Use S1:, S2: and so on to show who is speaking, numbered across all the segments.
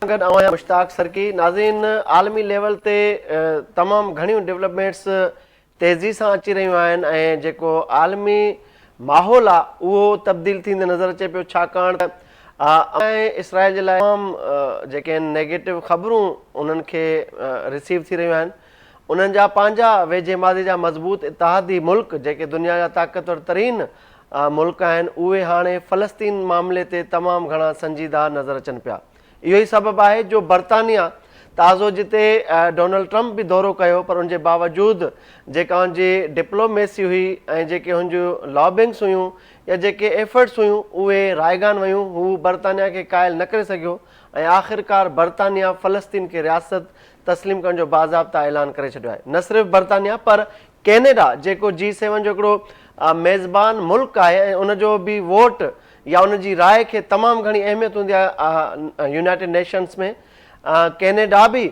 S1: मुश्ताक सरकी। नाज़रीन, आलमी लेवल ते तमामु घणियूं डेवलपमेंट्स तेज़ी सां अची रहियूं आहिनि ऐं जेको आलमी माहौल आहे उहो तब्दील थींदे नज़र अचे पियो, छाकाणि त इसराइल जे लाइ तमामु जेके आहिनि नेगेटिव ख़बरूं उन्हनि खे रिसीव थी रहियूं आहिनि। उन्हनि जा पंहिंजा वेझे मादे जा मज़बूत इतिहादी मुल्क जेके दुनिया जा ताक़तवर तरीन मुल्क आहिनि उहे हाणे फ़लस्तीन मामले ते तमामु घणा संजीदा नज़र अचनि पिया। इहो ई सबबु आहे जो बर्तानिया ताज़ो जिते डोनाल्ड ट्रंप बि दौरो कयो, पर उनजे बावजूदि जेका हुनजी डिप्लोमेसी हुई ऐं जेके हुनजूं लॉबिंग्स हुयूं या जेके एफर्ट्स हुयूं उहे रायगान वयूं। हू बर्तानिया खे क़ाइल न करे सघियो ऐं आख़िरकार बर्तानिया फ़लस्तीन खे रियासत तस्लीम करण जो बाज़ाब्ता ऐलान करे छॾियो आहे। न सिर्फ़ु बर्तानिया पर कैनेडा जेको G7 जो हिकिड़ो मेज़बान मुल्क आहे ऐं उनजो बि वोट या उनजी राय खे तमामु घणी अहमियत हूंदी आहे यूनाइटेड नेशंस में। कैनेडा बि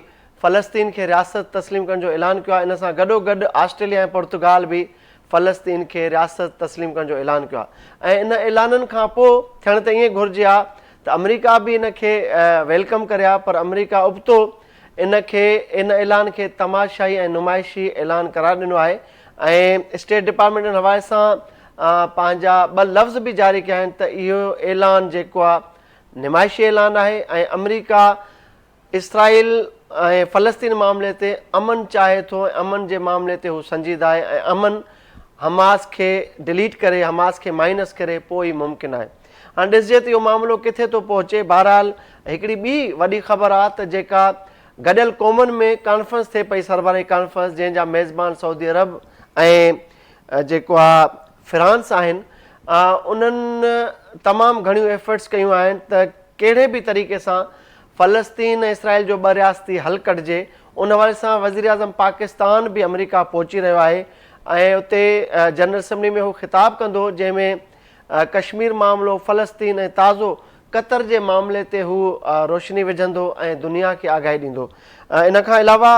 S1: फ़लस्तीन खे रियासत तस्लीम करण जो ऐलान कयो आहे। इन सां गॾोगॾु ऑस्ट्रेलिया ऐं पुर्तगाल बि फ़लस्तीन खे रियासत तस्लीम करण जो ऐलान कयो आहे। ऐं इन ऐलाननि खां पोइ थियण त ईअं घुरिजे हा त अमेरिका बि इन खे वेलकम करे हा, पर अमेरिका उबतो इन ऐलान खे तमाशाई ऐं नुमाइशी ऐलान करार ॾिनो आहे ऐं स्टेट डिपार्टमेंट जे हवाले सां पंहिंजा ॿ लफ़्ज़ बि जारी कया आहिनि त इहो ऐलान जेको आहे नुमाइशी ऐलान आहे ऐं अमेरिका इसराइल ऐं फ़लस्तीन मामले ते अमन चाहे थो ऐं अमन जे मामले ते हू संजीदा आहे ऐं अमन हमास खे डिलीट करे, हमास खे माइनस करे पोइ ई मुमकिन आहे। हाणे ॾिसजे त इहो मामिलो किथे थो पहुचे। बहरहाल हिकिड़ी ॿी वॾी ख़बर आहे त जेका गॾियल क़ौमुनि में कॉन्फ्रेंस थिए पई, सरबराही कॉन्फ्रेंस जंहिंजा मेज़बान सऊदी अरब ऐं जेको आहे फ्रांस आहिनि, उन्हनि तमामु घणियूं एफर्ट्स कयूं आहिनि त कहिड़े बि तरीक़े सां फ़लस्तीन ऐं इसराइल जो ॿ रियासती हल कढिजे। उन हवाले सां वज़ीर आज़म पाकिस्तान बि अमेरिका पहुची रहियो आहे ऐं उते जनरल असेंबली में हू ख़िताबु कंदो जंहिंमें कश्मीर मामिलो, फ़लस्तीन ऐं ताज़ो क़तर जे मामले ते हू रोशनी विझंदो ऐं दुनिया खे आगाही ॾींदो। इन खां अलावा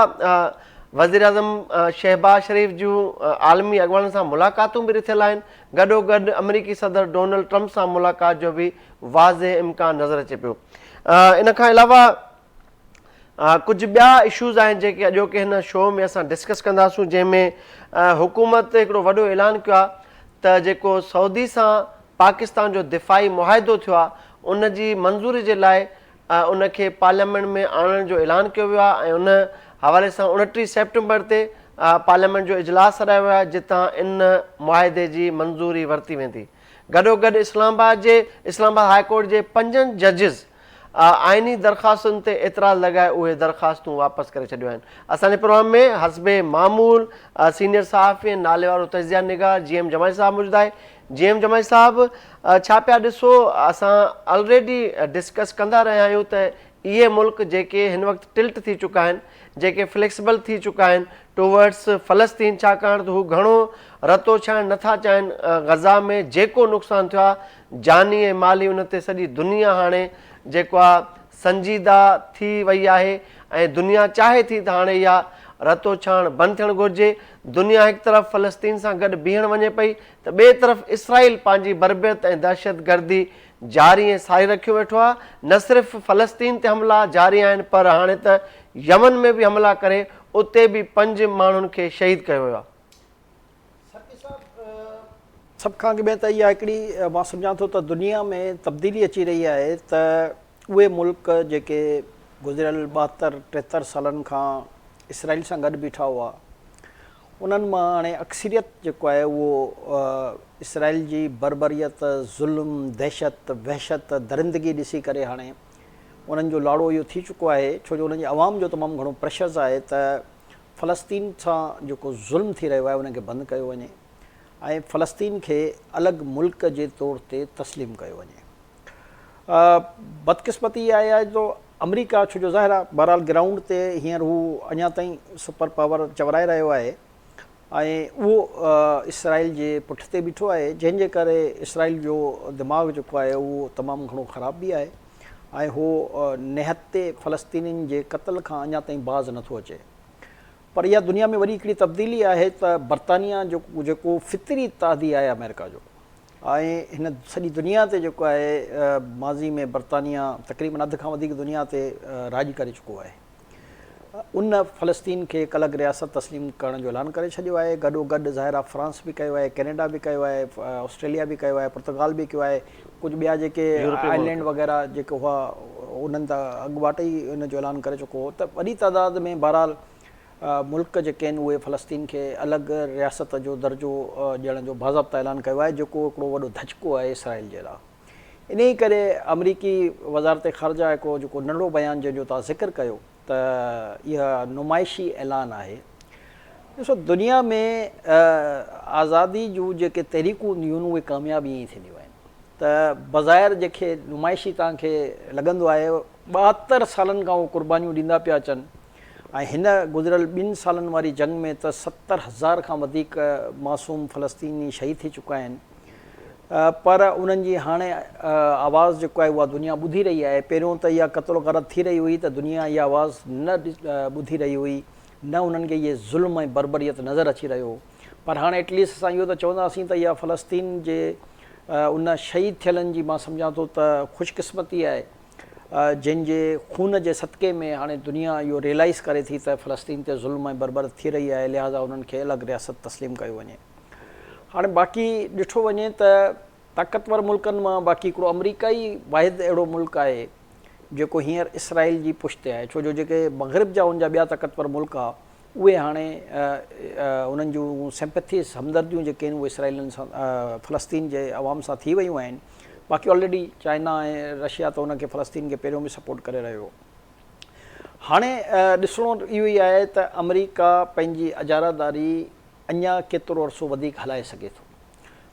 S1: वज़ीर आज़म शहबाज शरीफ़ जूं आलमी अॻुवाननि सां मुलाक़ातूं बि ॾिठल आहिनि। गॾोगॾु अमरीकी सदर डोनाल्ड ट्रंप सां मुलाक़ात जो बि वाज़े इम्कान नज़र अचे पियो। इन खां अलावा कुझु ॿिया इशूज़ आहिनि जेके अॼोके हिन शो में असां डिस्कस कंदासूं, जंहिंमें हुकूमत हिकिड़ो वॾो ऐलान कयो आहे त जेको सऊदी सां पाकिस्तान जो दिफ़ाई मुआहिदो थियो आहे उनजी मंज़ूरी जे लाइ उनखे पार्लियामेंट में आणण जो ऐलान कयो वियो आहे ऐं उन हवाले सां 29 सेप्टेंबर ते पार्लियामेंट जो इजलास सॾायो वियो आहे जितां इन मुआहिदे जी मंज़ूरी वरिती वेंदी। गॾोगॾु इस्लामाबाद हाई कोर्ट जे 5 जजिस आइनी दरख़्वास्तुनि ते एतिराज़ लॻाए उहे दरख़्वास्तूं वापसि करे छॾियूं आहिनि। असांजे प्रोग्राम में हस्बे मामूल सीनियर सहाफ़ी नाले वारो तजिया निगार GM जमाई साहिबु मौजूदु आहे। GM जमाई साहिबु, छा पिया ॾिसो, असां ऑलरेडी डिस्कस कंदा रहिया आहियूं त इहे मुल्क जेके हिन वक़्तु टिल्ट थी चुका आहिनि, जेके फ्लेक्सिबल थी चुका आहिनि टूवर्ड्स फ़लस्तीन, छाकाणि त हू घणो रतो छाइणु नथा चाहिनि। गज़ा में जेको नुक़सानु थियो आहे जानी ऐं माली उन ते सॼी दुनिया हाणे जेको आहे संजीदा थी वई आहे ऐं दुनिया चाहे थी त हाणे इहा रतो छाइणु बंदि थियणु घुरिजे। दुनिया हिकु तरफ़ फ़लस्तीन सां गॾु बीहण वञे पई त ॿिए तरफ़ इसराइल पंहिंजी बर्बियत ऐं दहशतगर्दी जारी ऐं साई रखियो वेठो आहे। न सिर्फ़ु फ़लस्तीन ते हमला जारी आहिनि पर हाणे त यमन में बि हमला करे उते बि 5 माण्हुनि खे शहीद कयो वियो आहे।
S2: सभ खां अॻु में त इहा हिकिड़ी मां सम्झां थो त दुनिया में तब्दीली अची रही आहे त उहे मुल्क जेके गुज़िरियल 72-73 सालनि खां इसराइल सां गॾु बीठा हुआ उन्हनि मां हाणे अक्सरियत जेको आहे उहो इसराइल जी बर्बरियत, ज़ुल्म, दहशत, वहशत, दरिंदगी ॾिसी करे हाणे उन्हनि जो लाड़ो इहो थी चुको आहे, छो जो उन्हनि जी आवाम जो तमामु घणो प्रेशर्स आहे त फ़लस्तीन सां जेको ज़ुल्म थी रहियो आहे उनखे बंदि कयो वञे ऐं फ़लस्तीन खे अलॻि मुल्क जे तौर ते तस्लीम कयो वञे। बदकिस्मती इहा आहे जो अमरीका, छो जो ज़ाहिर आहे बहरहाल ग्राउंड ते हींअर हू अञा ताईं सुपर पावर चवराए रहियो आहे ऐं उहो इसराइल जे पुठिते बीठो आहे, जंहिंजे करे इसराइल जो दिमाग़ जेको आहे उहो तमामु घणो ख़राबु बि आहे ऐं हू निहते फ़लस्तीनियुनि जे क़त्ल खां अञा ताईं बाज़ नथो अचे। पर इहा दुनिया में वरी हिकिड़ी तब्दीली आहे त बर्तानिया जेको फितरी इत्तेहादी आहे अमेरिका जो, ऐं हिन सॼी दुनिया ते जेको आहे माज़ी में बरतानिया तक़रीबन अधु खां वधीक दुनिया ते राज करे चुको आहे। उन फ़लस्तीन खे हिकु अलॻि रियासत तस्लीम करण जो ऐलान करे छॾियो आहे। गॾोगॾु ज़ाहिर आहे फ्रांस बि कयो आहे, कैनेडा बि कयो आहे, ऑस्ट्रेलिया बि कयो आहे, पुर्तगाल बि कयो आहे, कुझु ॿिया जेके आइलैंड वग़ैरह जेके हुआ उन्हनि त अॻुवाट ई उन जो ऐलान करे चुको हो। त वॾी तइदाद में बहरहाल मुल्क जेके आहिनि उहे फ़लस्तीन खे अलॻि रियासत जो दर्जो ॾियण जो बाज़ाब्ता ऐलान कयो आहे, जेको हिकिड़ो वॾो धचको आहे इसराइल जे लाइ। इन ई करे अमरीकी वज़ारत ख़ारजा हिकिड़ो जेको नंढो बयानु जंहिंजो तव्हां ज़िक्र कयो त इहा नुमाइशी ऐलान आहे। ॾिसो, दुनिया में आज़ादी जूं जेके तहरीकूं हूंदियूं आहिनि उहे कामयाबी ईअं थींदियूं आहिनि। त बज़ाहिर जेके नुमाइशी तव्हांखे लॻंदो आहे 72 सालनि खां उहे क़ुर्बानियूं ॾींदा पिया अचनि, ऐं हिन गुज़िरियल 2 सालनि वारी जंग में त 70,000 खां वधीक मासूम फ़लस्तीनी शहीद थी चुका आहिनि। पर उन्हनि जी हाणे आवाज़ जेको आहे उहा दुनिया ॿुधी रही आहे। पहिरियों त इहा क़त्ल ग़रत थी रही हुई त दुनिया इहा आवाज़ न ॿुधी रही हुई, न उन्हनि खे इहे ज़ुल्म ऐं बर्बरियत नज़र अची रहियो। पर हाणे एटलीस्ट असां इहो त चवंदासीं त इहा फ़लस्तीन जे उन शहीद थियलनि जी मां सम्झां थो त ख़ुशकिस्मती आहे, जंहिंजे खून जे सदक़े में हाणे दुनिया इहो रियलाइज़ करे थी त फ़लस्तीन ते ज़ुल्म ऐं बर्बरत थी रही आहे, लिहाज़ा उन्हनि खे अलॻि रियासत तस्लीम कयो वञे। हाणे बाक़ी ॾिठो वञे त ताक़तवर मुल्कनि मां बाक़ी हिकिड़ो अमरीका ई वाहिद अहिड़ो मुल्क आहे जेको हींअर इसराइल जी पुश्ते आहे। छो जो जेके मग़रिब जा उन जा ॿिया ताक़तवर मुल्क आहे उहे हाणे उन्हनि जूं सिंपैथीज़ हमदर्दियूं जेके आहिनि उहे इसराइलनि सां फ़लस्तीन जे अवाम सां थी वियूं आहिनि। बाक़ी ऑलरेडी चाइना ऐं रशिया त उनखे फ़लस्तीन खे पहिरियों बि सपोर्ट करे रहियो। हाणे ॾिसणो इहो ई आहे त अमरीका पंहिंजी अजारादारी अञा केतिरो अरसो वधीक हलाए सघे थो।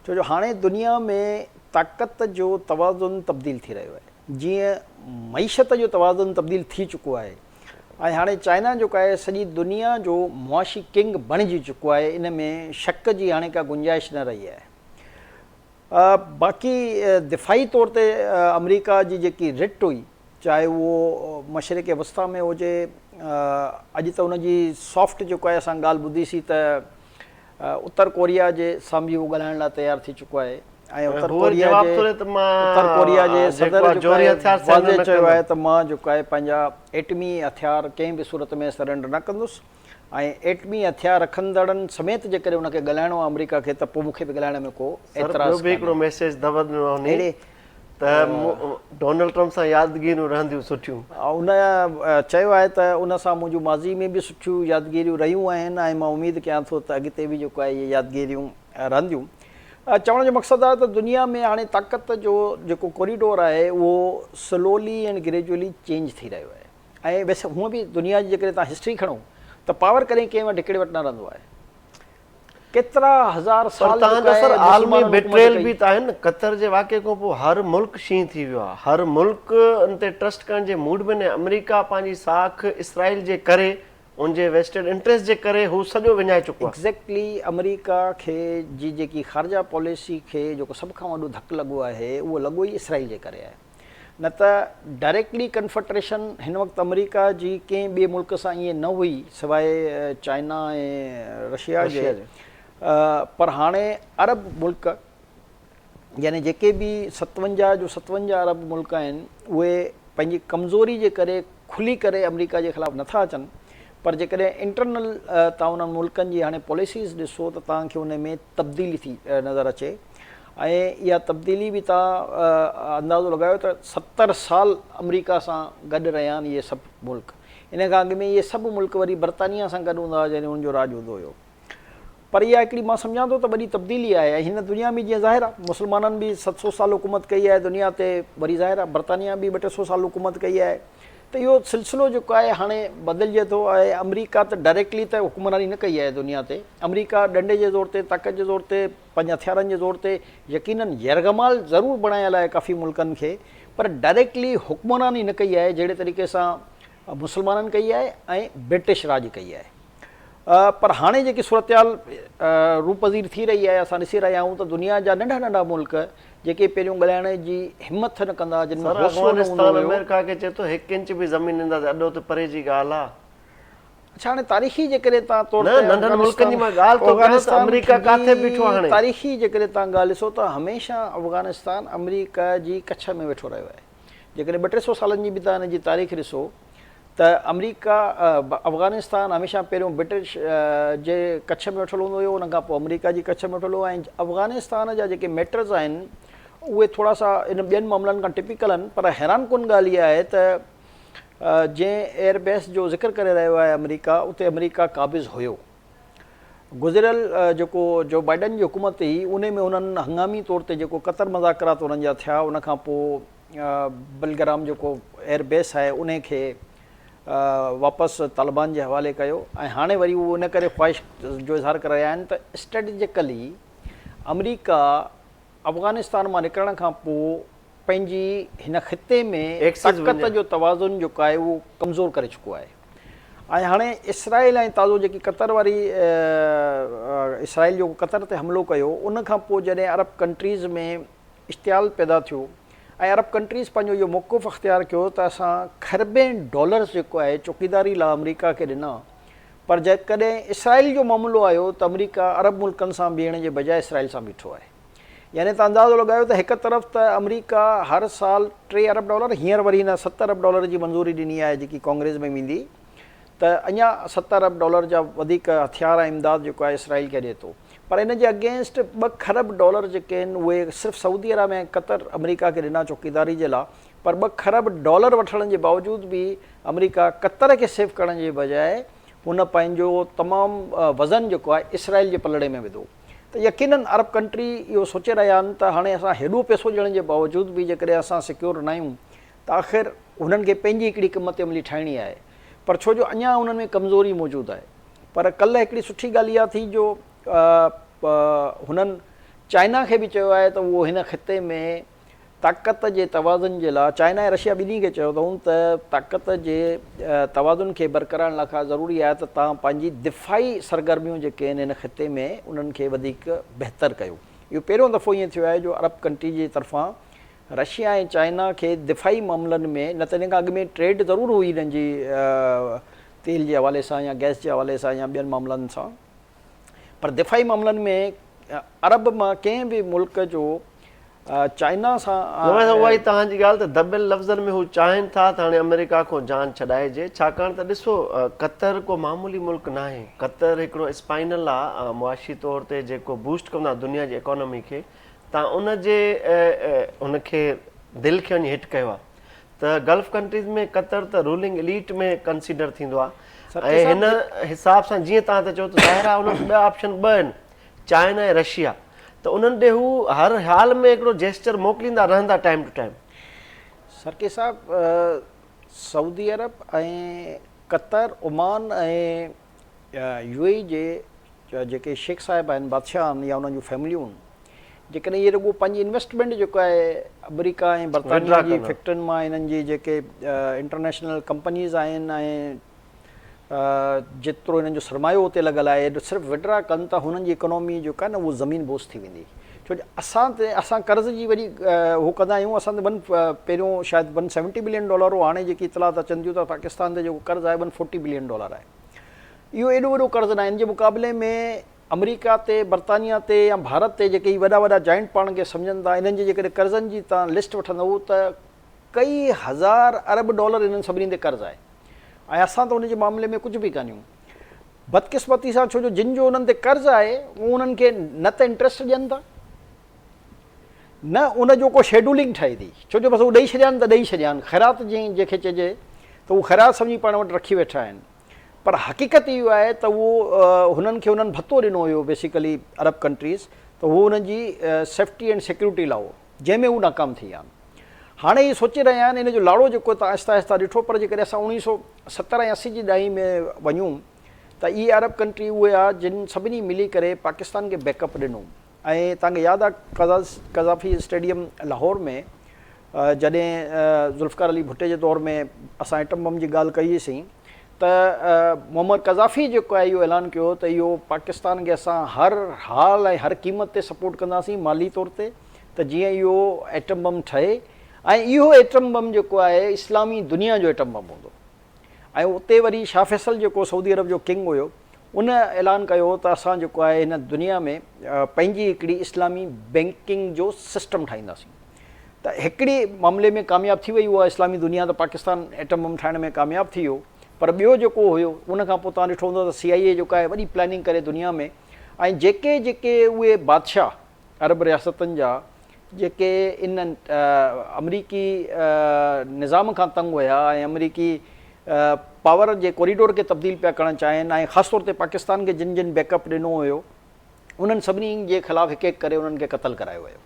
S2: छो जो हाणे दुनिया में ताक़त जो तवाज़ुन तब्दील थी रहियो आहे। जीअं मईशत जो तवाज़ुन तब्दील थी चुको आहे ऐं हाणे चाइना जेको आहे सॼी दुनिया जो मुआशी किंग बणिजी चुको आहे, इन में शक जी हाणे का गुंजाइश न रही आहे। बाक़ी दिफ़ाई तौर ते अमरीका जी जेकी रिट हुई, चाहे उहो मशरिक़ वस्ता में हुजे, अॼु त उनजी सॉफ्ट जेको आहे असां ॻाल्हि ॿुधीसीं त उत्तर कोरिया जे साम्हूं उहो ॻाल्हाइण लाइ तयारु थी चुको आहे ऐं उत्तर कोरिया जे सदर वाज़े चयो आहे त मां जेको आहे पंहिंजा एटमी हथियार कंहिं बि सूरत में सरेंडर न कंदुसि ऐं एटमी हथियार रखंदड़नि समेत जेकॾहिं उनखे ॻाल्हाइणो आहे अमरीका खे त पोइ मूंखे बि ॻाल्हाइण में को एतिराज़
S1: हिकिड़ो मैसेज त डोनाल्ड ट्रम्प सां यादगिरियूं रहंदियूं सुठियूं।
S2: उन चयो आहे त उन सां मुंहिंजूं माज़ी में बि सुठियूं यादगिरियूं रहियूं आहिनि ऐं मां उमेदु कयां थो त अॻिते बि जेको आहे इहे यादगिरियूं रहंदियूं। चवण जो मक़सदु आहे त दुनिया में हाणे ताक़त जो जेको कॉरिडोर आहे उहो स्लोली एंड ग्रेजुअली चेंज थी रहियो आहे। ऐं वैसे हूअं बि दुनिया जी जेकॾहिं तव्हां हिस्ट्री खणो त पावर कॾहिं कंहिं वटि हिकिड़े वटि न रहंदो आहे। केतिरा हज़ार साल
S1: आलमी बेट्रेल बि त आहिनि। कतर जे वाक़े खां पोइ हर मुल्क शींहं थी वियो आहे। हर मुल्क उन ते ट्रस्ट करण जे मूड में न। अमरीका पंहिंजी साख इसराइल जे करे, उनजे वेस्टेड इंट्रस्ट जे करे हू सॼो विञाए चुको आहे।
S2: एग्ज़ैक्टली अमरीका खे जी जेकी ख़ारजा पॉलिसी खे जेको सभ खां वॾो धकु लॻो आहे उहो लॻो ई इसराइल जे करे आहे। न त डायरेक्टली कन्फेडरेशन हिन वक़्तु अमरीका जी कंहिं ॿिए मुल्क सां ईअं न हुई सवाइ चाइना ऐं रशिया जे। पर हाणे अरब मुल्क यानी जेके बि 57 अरब मुल्क आहिनि उहे पंहिंजी कमज़ोरी जे करे खुली करे अमरीका जे ख़िलाफ़ु नथा अचनि। पर जेकॾहिं इंटरनल तव्हां उन्हनि मुल्कनि जी हाणे पॉलिसीज़ ॾिसो त तव्हांखे उन में तब्दीली थी नज़र अचे ऐं इहा तब्दीली बि तव्हां अंदाज़ो लॻायो त 70 साल अमरीका सां गॾु रहिया आहिनि इहे सभु मुल्क। इन खां अॻु में इहे सभु मुल्क वरी बरतानिया सां गॾु हूंदा हुआ जॾहिं हुनजो राज हूंदो हुयो। पर इहा हिकिड़ी मां सम्झां थो त वॾी तब्दीली आहे। ऐं हिन दुनिया में जीअं ज़ाहिर आहे मुस्लमाननि बि 700 साल हुकूमत कई आहे दुनिया ते, वरी ज़ाहिर आहे बरतानिया बि 200-300 साल हुकूमत कई आहे। त इहो सिलसिलो जेको आहे हाणे बदिलजे थो। ऐं अमरीका त डायरेक्टली त हुकूमरानी न कई आहे दुनिया ते। अमरीका डंडे जे ज़ोर ते, ताक़त जे ज़ोर ते, पंहिंजे हथियारनि जे ज़ोर ते यकीनन यरगमाल ज़रूरु बणायल आहे काफ़ी मुल्कनि खे, पर डायरेक्टली हुकूमरानी न कई आहे जहिड़े तरीक़े सां मुस्लमाननि कई आहे ऐं ब्रिटिश राज कई आहे। पर हाणे जेकी सूरतहाल रूपज़ीर थी रही आहे, असां ॾिसी रहिया आहियूं त दुनिया जा नंढा नंढा मुल्क जेके पहिरियों ॻाल्हाइण जी हिमत न कंदा, जिन में
S1: अमेरिका खे चए थो 1 इंच बि ज़मीन ॾींदासीं, अॾो त परे जी ॻाल्हि आहे।
S2: अच्छा हाणे तारीख़ी जेकॾहिं तव्हां तौर
S1: न, नंढनि मुल्कनि जी मां ॻाल्हि थो कयां त अमेरिका काथे बीठो आहे हाणे?
S2: तारीख़ी जेकॾहिं तव्हां ॻाल्हि ॾिसो त हमेशह अफ़गानिस्तान अमेरिका जी कच्छ में वेठो रहियो आहे। जेकॾहिं 200-300 सालनि जी बि तव्हां हिन जी तारीख़ ॾिसो त अमेरिका अफ़गानिस्तान हमेशह पहिरियों ब्रिटिश जे कच्छ में वेठल हूंदो हुयो, उन खां पोइ अमेरिका जी कच्छ में वेठल हुओ। ऐं अफ़गानिस्तान जा जेके मैटर्स आहिनि उहे थोरा सा इन ॿियनि मामलनि खां टिपिकल आहिनि। पर हैरान कुन ॻाल्हि इहा आहे त जंहिं एयरबेस जो ज़िक्र करे रहियो आहे अमेरिका, उते अमेरिका क़ाबिज़ हुयो। गुज़िरियल जेको जो बाइडन जी हुकूमत हुई उन में उन्हनि हंगामी तौर ते जेको क़तर मज़ाकरात उन्हनि जा थिया, उन खां पोइ बलग्राम जेको एयरबेस आहे उन खे वापसि तालिबान जे हवाले कयो। ऐं हाणे वरी उहो इन करे ख़्वाहिश जो इज़हार करे रहिया आहिनि त स्ट्रेटेजिकली अमेरिका अफ़गानिस्तान मां निकिरण खां पोइ पंहिंजी हिन ख़िते में ताक़त जो तवाज़ुन जेको आहे उहो कमज़ोर करे चुको आहे। ऐं हाणे इसराइल ऐं ताज़ो जेकी क़तर वारी इसराइल जो क़तर ते हमिलो कयो, उन खां पोइ जॾहिं अरब कंट्रीज़ में इश्तियाल पैदा थियो ऐं अरब कंट्रीज़ पंहिंजो इहो मौक़ुफ़ अख़्तियार कयो त असां खरबें डॉलर्स जेको आहे चौकीदारी लाइ अमेरिका खे ॾिना। पर जेकॾहिं इसराइल जो मामिलो आयो त अमेरिका अरब मुल्कनि सां बीहण जे बजाए इसराइल सां बीठो आहे। यानी तव्हां अंदाज़ो लॻायो त हिकु तरफ़ त अमेरिका हर साल $3 अरब, हींअर वरी हिन $7 अरब जी मंज़ूरी ॾिनी आहे जेकी कांग्रेस में वेंदी, त अञा $7 अरब जा वधीक हथियार ऐं इमदाद जेको आहे इसराइल खे ॾिए थो। पर इन जे अगेंस्ट $2 खरब जेके आहिनि उहे सिर्फ़ु सऊदी अरब ऐं क़तर अमेरिका खे ॾिना चौकीदारी जे लाइ। पर $2 खरब वठण जे बावजूदि बि अमेरिका क़तर खे सेव करण जे बजाए हुन पंहिंजो तमामु वज़न जेको आहे इसराइल जे पलड़े में विधो। त यकीनन अरब कंट्री इहो सोचे रहिया आहिनि त हाणे असां हेॾो पैसो ॾियण जे बावजूदि बि जेकॾहिं असां सिक्योर न आहियूं त आख़िर हुननि खे पंहिंजी हिकिड़ी क़ीमत अमली ठाहिणी आहे। पर छो जो अञा उन्हनि में कमज़ोरी मौजूदु आहे। पर कल्ह हिकिड़ी सुठी ॻाल्हि इहा थी जो हुननि चाइना खे बि चयो आहे त उहो हिन ख़िते में ताक़त जे तवाज़ुन जे लाइ, चाइना ऐं रशिया ॿिन्ही खे चयो अथऊं त ताक़त जे तवाज़ुन खे बरक़रार रखणु ज़रूरी आहे त तव्हां पंहिंजी दिफ़ाई सरगर्मियूं जेके आहिनि हिन ख़िते में उन्हनि खे वधीक बहितर कयो। इहो पहिरियों दफ़ो ईअं थियो आहे जो अरब कंट्री जे तरफ़ां रशिया ऐं चाइना खे दिफ़ाई मामलनि में, न त इन खां अॻु में ट्रेड ज़रूरु हुई हिननि जी तेल जे हवाले सां या गैस जे हवाले सां या ॿियनि मामलनि सां, पर दिफ़ाई मामलनि में अरब मां कंहिं बि मुल्क जो चाइना सां
S1: उहा ई तव्हांजी ॻाल्हि त दॿियल लफ़्ज़नि में हू चाहिनि था त हाणे अमेरिका खां जान छॾाइजे। छाकाणि त ॾिसो क़तर को मामूली मुल्क न आहे। क़तर हिकिड़ो स्पाइनल आहे मुआशी तौर ते जेको बूस्ट कंदो आहे दुनिया जी इकोनॉमी खे। तव्हां उनखे दिलि खे वञी हिट कयो आहे त गल्फ कंट्रीज़ में क़तर त रूलिंग एलीट में कंसीडर थींदो आहे। ऐं हिन हिसाब सां जीअं तव्हां त चओ त ज़ाहिर आहे उन ॿिया ऑप्शन ॿ आहिनि, चाइना ऐं रशिया। त उन्हनि ॾे हू हर हाल में हिकिड़ो जेस्चर मोकिलींदा रहंदा टाइम टू टाइम।
S2: सरके साहब, सऊदी अरब ऐं क़तर, ओमान ऐं UAE जे जेके शेख साहिब आहिनि, बादशाह आहिनि या उन्हनि जूं फैमिलियूं आहिनि, जेकॾहिं इहे रुॻो पंहिंजी इन्वेस्टमेंट जेको आहे अमेरिका ऐं बरतानिया जी फैक्ट्रियुनि मां हिननि जी जेके इंटरनेशनल कंपनीज़ आहिनि ऐं जेतिरो हिननि जो सरमायो उते लॻल आहे, सिर्फ़ु विड्रा कनि त हुननि जी इकोनॉमी जेका आहे न उहो ज़मीन बोस थी वेंदी। छो जो असां कर्ज़ जी वरी उहो कंदा आहियूं। असां त पहिरियों शायदि $170 बिलियन हो, हाणे जेकी इतलात अचनि थियूं त पाकिस्तान ते जेको कर्ज़ु आहे $140 बिलियन आहे। इहो एॾो वॾो कर्ज़ु न आहे। इन जे मुक़ाबले में अमेरिका ते, बरतानिया ते या भारत ते जेके वॾा वॾा जॉइंट पाण खे सम्झनि था, इन्हनि जे जेकॾहिं कर्ज़नि जी तव्हां लिस्ट वठंदव त कई हज़ार अरब डॉलर इन्हनि सभिनी ते कर्ज़ु आहे। ऐं असां त उनजे मामले में कुझु बि कान्हियूं। बदकिस्मती सां, छो जो जिन जो उन्हनि ते कर्ज़ु आहे उहो उन्हनि खे न त इंट्रस्ट ॾियनि था, न उनजो को शेड्यूलिंग ठहे थी। छो जो बसि उहो ॾेई छॾिया आहिनि त ॾेई छॾिया आहिनि, ख़ैरात जीअं जंहिंखे चइजे त उहो ख़ैरात सम्झी पाण वटि रखी वेठा आहिनि। पर हक़ीक़त इहो आहे त उहो हुननि खे उन्हनि भतो ॾिनो हुयो बेसिकली अरब कंट्रीज़, त उहो हुननि जी सेफ्टी एंड सिक्योरिटी लाइ हो, जंहिंमें उहे नाकाम थी विया आहिनि। हाणे इहे सोचे रहिया आहिनि इन जो लाड़ो जेको तव्हां आहिस्ता आहिस्ता ॾिठो। पर जेकॾहिं असां 1970 ऐं 80 जी ॾहाई में वञूं त इहे अरब कंट्री उहे आहे जिन सभिनी मिली करे पाकिस्तान खे बैकअप ॾिनो। ऐं तव्हांखे यादि आहे कज़ाफ़ी स्टेडियम लाहौर में जॾहिं ज़ुल्फ़िकार अली भुट्टे जे दौर में असां एटम बम जी ॻाल्हि कईसीं त मोहम्मद कज़ाफ़ी जेको आहे इहो ऐलान कयो त इहो पाकिस्तान खे असां हर हाल ऐं हर क़ीमत ते सपोर्ट कंदासीं माली तौर ते, त जीअं इहो एटम बम ठहे ऐं इहो एटम बम जेको आहे इस्लामी दुनिया जो एटम बम हूंदो। ऐं उते वरी शाह फैसल जेको सऊदी अरब जो किंग हुयो उन ऐलान कयो त असां जेको आहे हिन दुनिया में पंहिंजी हिकिड़ी इस्लामी बैंकिंग जो सिस्टम ठाहींदासीं। त हिकिड़ी मामले में कामयाबु थी वई उहा इस्लामी दुनिया, त पाकिस्तान एटम बम ठाहिण में कामयाबु थी वियो। पर ॿियो जेको हुयो उन खां पोइ तव्हां ॾिठो हूंदो त CIA जेका आहे वॾी प्लैनिंग करे दुनिया में, ऐं जेके जेके उहे बादशाह अरब रियासतनि जा जेके इन अमरीकी निज़ाम खां तंग हुया ऐं अमरीकी पावर जे कॉरिडोर खे तब्दील पिया करणु चाहिनि, ऐं ख़ासि तौर ते पाकिस्तान खे जिन जिन बैकअप ॾिनो हुयो उन्हनि सभिनी जे ख़िलाफ़ु हिकु हिकु करे उन्हनि खे क़तलु करायो वियो।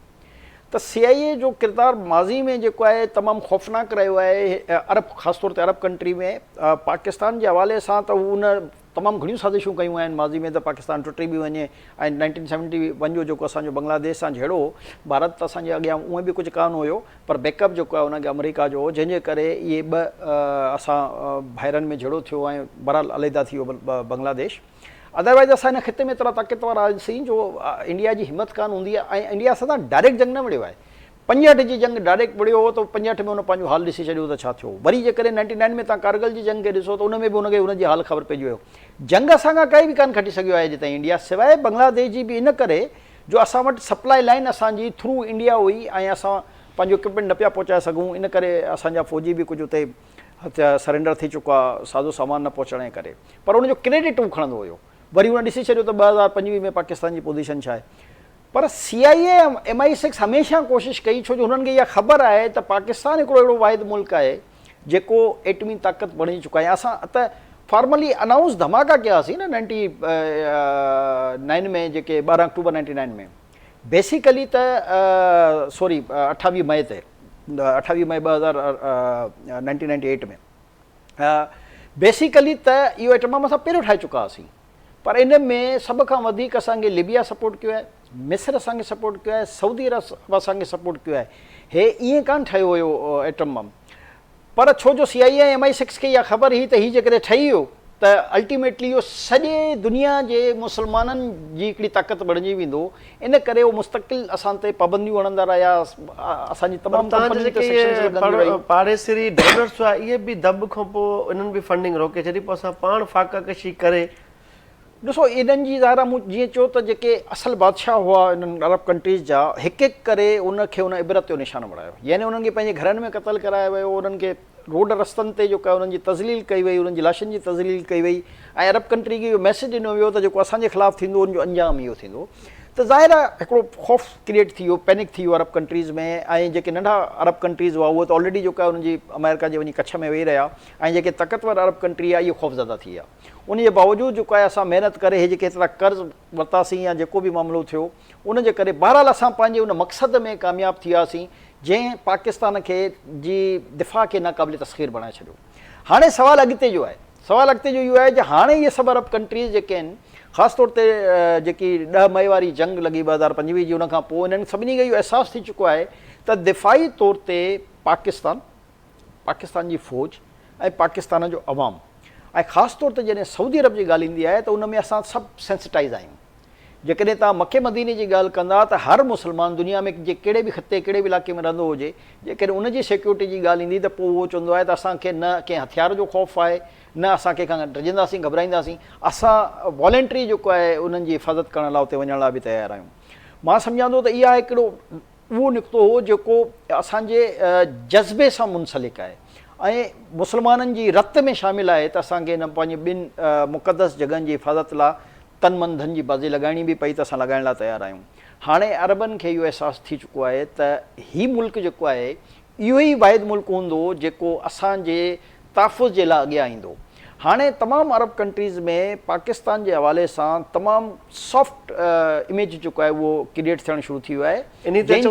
S2: त CIA जो किरदारु माज़ी में जेको आहे तमामु ख़ौफ़नाक रहियो आहे अरब, ख़ासि तौर ते अरब कंट्री में। पाकिस्तान जे हवाले सां त उन तमामु घणियूं साज़िशूं कयूं आहिनि माज़ी में, त पाकिस्तान टुटी बि वञे, ऐं 1971 जो जेको असांजो बांग्लादेश सां जहिड़ो भारत त असांजे अॻियां उहे बि कुझु कान हुयो, पर बैकअप जेको आहे उनखे अमेरिका जो हो, जंहिंजे करे इहे असां भाइरनि में जहिड़ो थियो ऐं बहरहाल अलहदा थी वियो बांग्लादेश। अदरवाइज़ असां हिन ख़िते में एतिरा ताक़तवर आयासीं जो इंडिया जी हिमत कान हूंदी आहे, ऐं इंडिया सां डायरेक्ट जंग न विढ़ियो आहे। 65 जी जंग डायरेक्ट विढ़ियो हो त 65 में उन पंहिंजो हाल ॾिसी छॾियो त छा थियो। वरी जेकॾहिं 99 में तव्हां कारगिल जी जंग खे ॾिसो त उन में बि उनखे उनजी हाल ख़बर पइजी वियो। जंग असां खां काई बि कान खटी सघियो आहे अॼु ताईं इंडिया, सवाइ बांग्लादेश जी बि इन करे जो असां वटि सप्लाई लाइन असांजी थ्रू इंडिया हुई ऐं असां पंहिंजो इक्विपमेंट न पिया पहुचाए सघूं, इन करे असांजा फ़ौजी बि कुझु उते सरेंडर थी चुका, साज़ो सामान न पहुचण जे करे। पर उनजो क्रेडिट हू खणंदो हुयो। वरी उन ॾिसी छॾियो त 2025 में पाकिस्तान जी पोज़ीशन छा आहे। पर CIA MI6 हमेशह कोशिशि कई, छो जो हुननि खे इहा ख़बर आहे त पाकिस्तान हिकिड़ो अहिड़ो वाहिद मुल्क आहे जेको एटमी ताक़त बणिजी चुका आहे। असां त फॉर्मली अनाउंस धमाका कयासीं न 99 में, जेके 12 अक्टूबर 99 में, बेसिकली त 28 मई ते, 28 मई 1998 में बेसिकली त इहो एटम बम असां पहिरियों ठाहे चुका हुआसीं। पर इन में सभ खां वधीक असांखे लिबिया सपोर्ट कयो आहे, मिस्र असांखे सपोर्ट कयो आहे, सऊदी अरब असांखे सपोर्ट कयो आहे। हे ईअं कान ठहियो हुयो एटम बम, पर छो जो CIA ऐं MI6 खे इहा ख़बर हुई त हीअ जेकॾहिं ठही वियो त अल्टीमेटली इहो सॼे दुनिया जे मुस्लमाननि जी हिकिड़ी ताक़त बणिजी वेंदो। इन करे उहो मुस्तक़िल असां ते पाबंदियूं हणंदा रहिया, असांजी तमामु
S1: पाड़ेसरी डोनर्स हुआ इहे बि दब खां पोइ इन्हनि बि फंडिंग रोके छॾी, पोइ असां पाण फाका कशी करे।
S2: ॾिसो इन्हनि जी ज़ाहिर मूं जीअं चयो त जेके असल बादशाह हुआ इन्हनि अरब कंट्रीज़ जा, हिकु हिकु करे उनखे उन इबरत जो निशान बणायो, यानी उन्हनि खे पंहिंजे घरनि में क़तलु करायो वियो, उन्हनि खे रोड रस्तनि ते जेको आहे उन्हनि जी तज़लील कई वई, उन्हनि जी लाशनि जी तज़लील कई वई, ऐं अरब कंट्री खे इहो मैसेज ॾिनो वियो त जेको असांजे ख़िलाफ़ु थींदो उनजो अंजाम इहो थींदो। त ज़ाहिर आहे हिकिड़ो ख़ौफ़ क्रिएट थी वियो, पैनिक थी वियो अरब कंट्रीज़ में। ऐं जेके नंढा अरब कंट्रीज़ हुआ उहे त ऑलरेडी जेको आहे उनजी अमेरिका जे वञी कच्छ में वेही रहिया, ऐं जेके ताक़तवर अरब कंट्री आहे इहो ख़ौफ़ज़दा थी विया। उनजे बावजूदु जेको आहे असां महिनत करे हे जेके एतिरा कर्ज़ वरितासीं या जेको बि मामिलो थियो उनजे करे बहरहाल असां पंहिंजे उन मक़सद में कामयाबु थी वियासीं जंहिं पाकिस्तान खे जी दिफ़ा खे नाक़ाबिल तस्ख़ीर बणाए छॾियो। हाणे सुवालु अॻिते जो आहे, सुवालु अॻिते जो इहो आहे त हाणे इहे सभु अरब कंट्रीज़ जेके आहिनि, ख़ासि तौर ते जेकी 10 मई वारी जंग लॻी 2025 जी, उनखां पोइ इन्हनि सभिनी खे इहो अहसासु थी चुको आहे त दिफ़ाई तौर ते पाकिस्तान जी फ़ौज ऐं पाकिस्तान जो अवाम, ऐं ख़ासि तौर ते जॾहिं सऊदी अरब जी ॻाल्हि ईंदी आहे त उन में असां सभु सेंसिटाइज़ आहियूं। जेकॾहिं तव्हां मके मदीने जी ॻाल्हि कंदा त हर मुस्लमान दुनिया में जे कहिड़े बि ख़िते कहिड़े बि इलाइक़े में रहंदो हुजे, जेकॾहिं उनजी सिक्योरिटी जी ॻाल्हि ईंदी त पोइ उहो चवंदो आहे त असांखे न कंहिं हथियार जो ख़ौफ़ आहे, न असां कंहिंखां डजंदासीं घबराईंदासीं, असां वॉलेंट्री जेको आहे उन्हनि जी हिफ़ाज़त करण लाइ उते वञण लाइ बि तयारु आहियूं। मां सम्झां थो त इहा हिकिड़ो उहो निकितो हो जेको असांजे जज़्बे सां मुंसलिक आहे ऐं मुस्लमाननि जी रत में शामिल आहे त असांखे हिन पंहिंजे ॿिनि मुक़दस जॻहियुनि जी हिफ़ाज़त लाइ तन मन धन जी बाज़ी लॻाइणी बि पई, त असां लॻाइण लाइ तयारु आहियूं। हाणे अरबनि खे इहो अहसासु थी चुको आहे त हीउ मुल्क जेको आहे इहो ई वाहिद मुल्क हूंदो जेको असांजे तहफ़ुज़ जे लाइ अॻियां ईंदो। हाणे तमामु अरब कंट्रीज़ में पाकिस्तान जे हवाले सां तमामु सॉफ्ट इमेज जेको आहे उहो क्रिएट थियणु शुरू थी वियो आहे।
S1: इन ते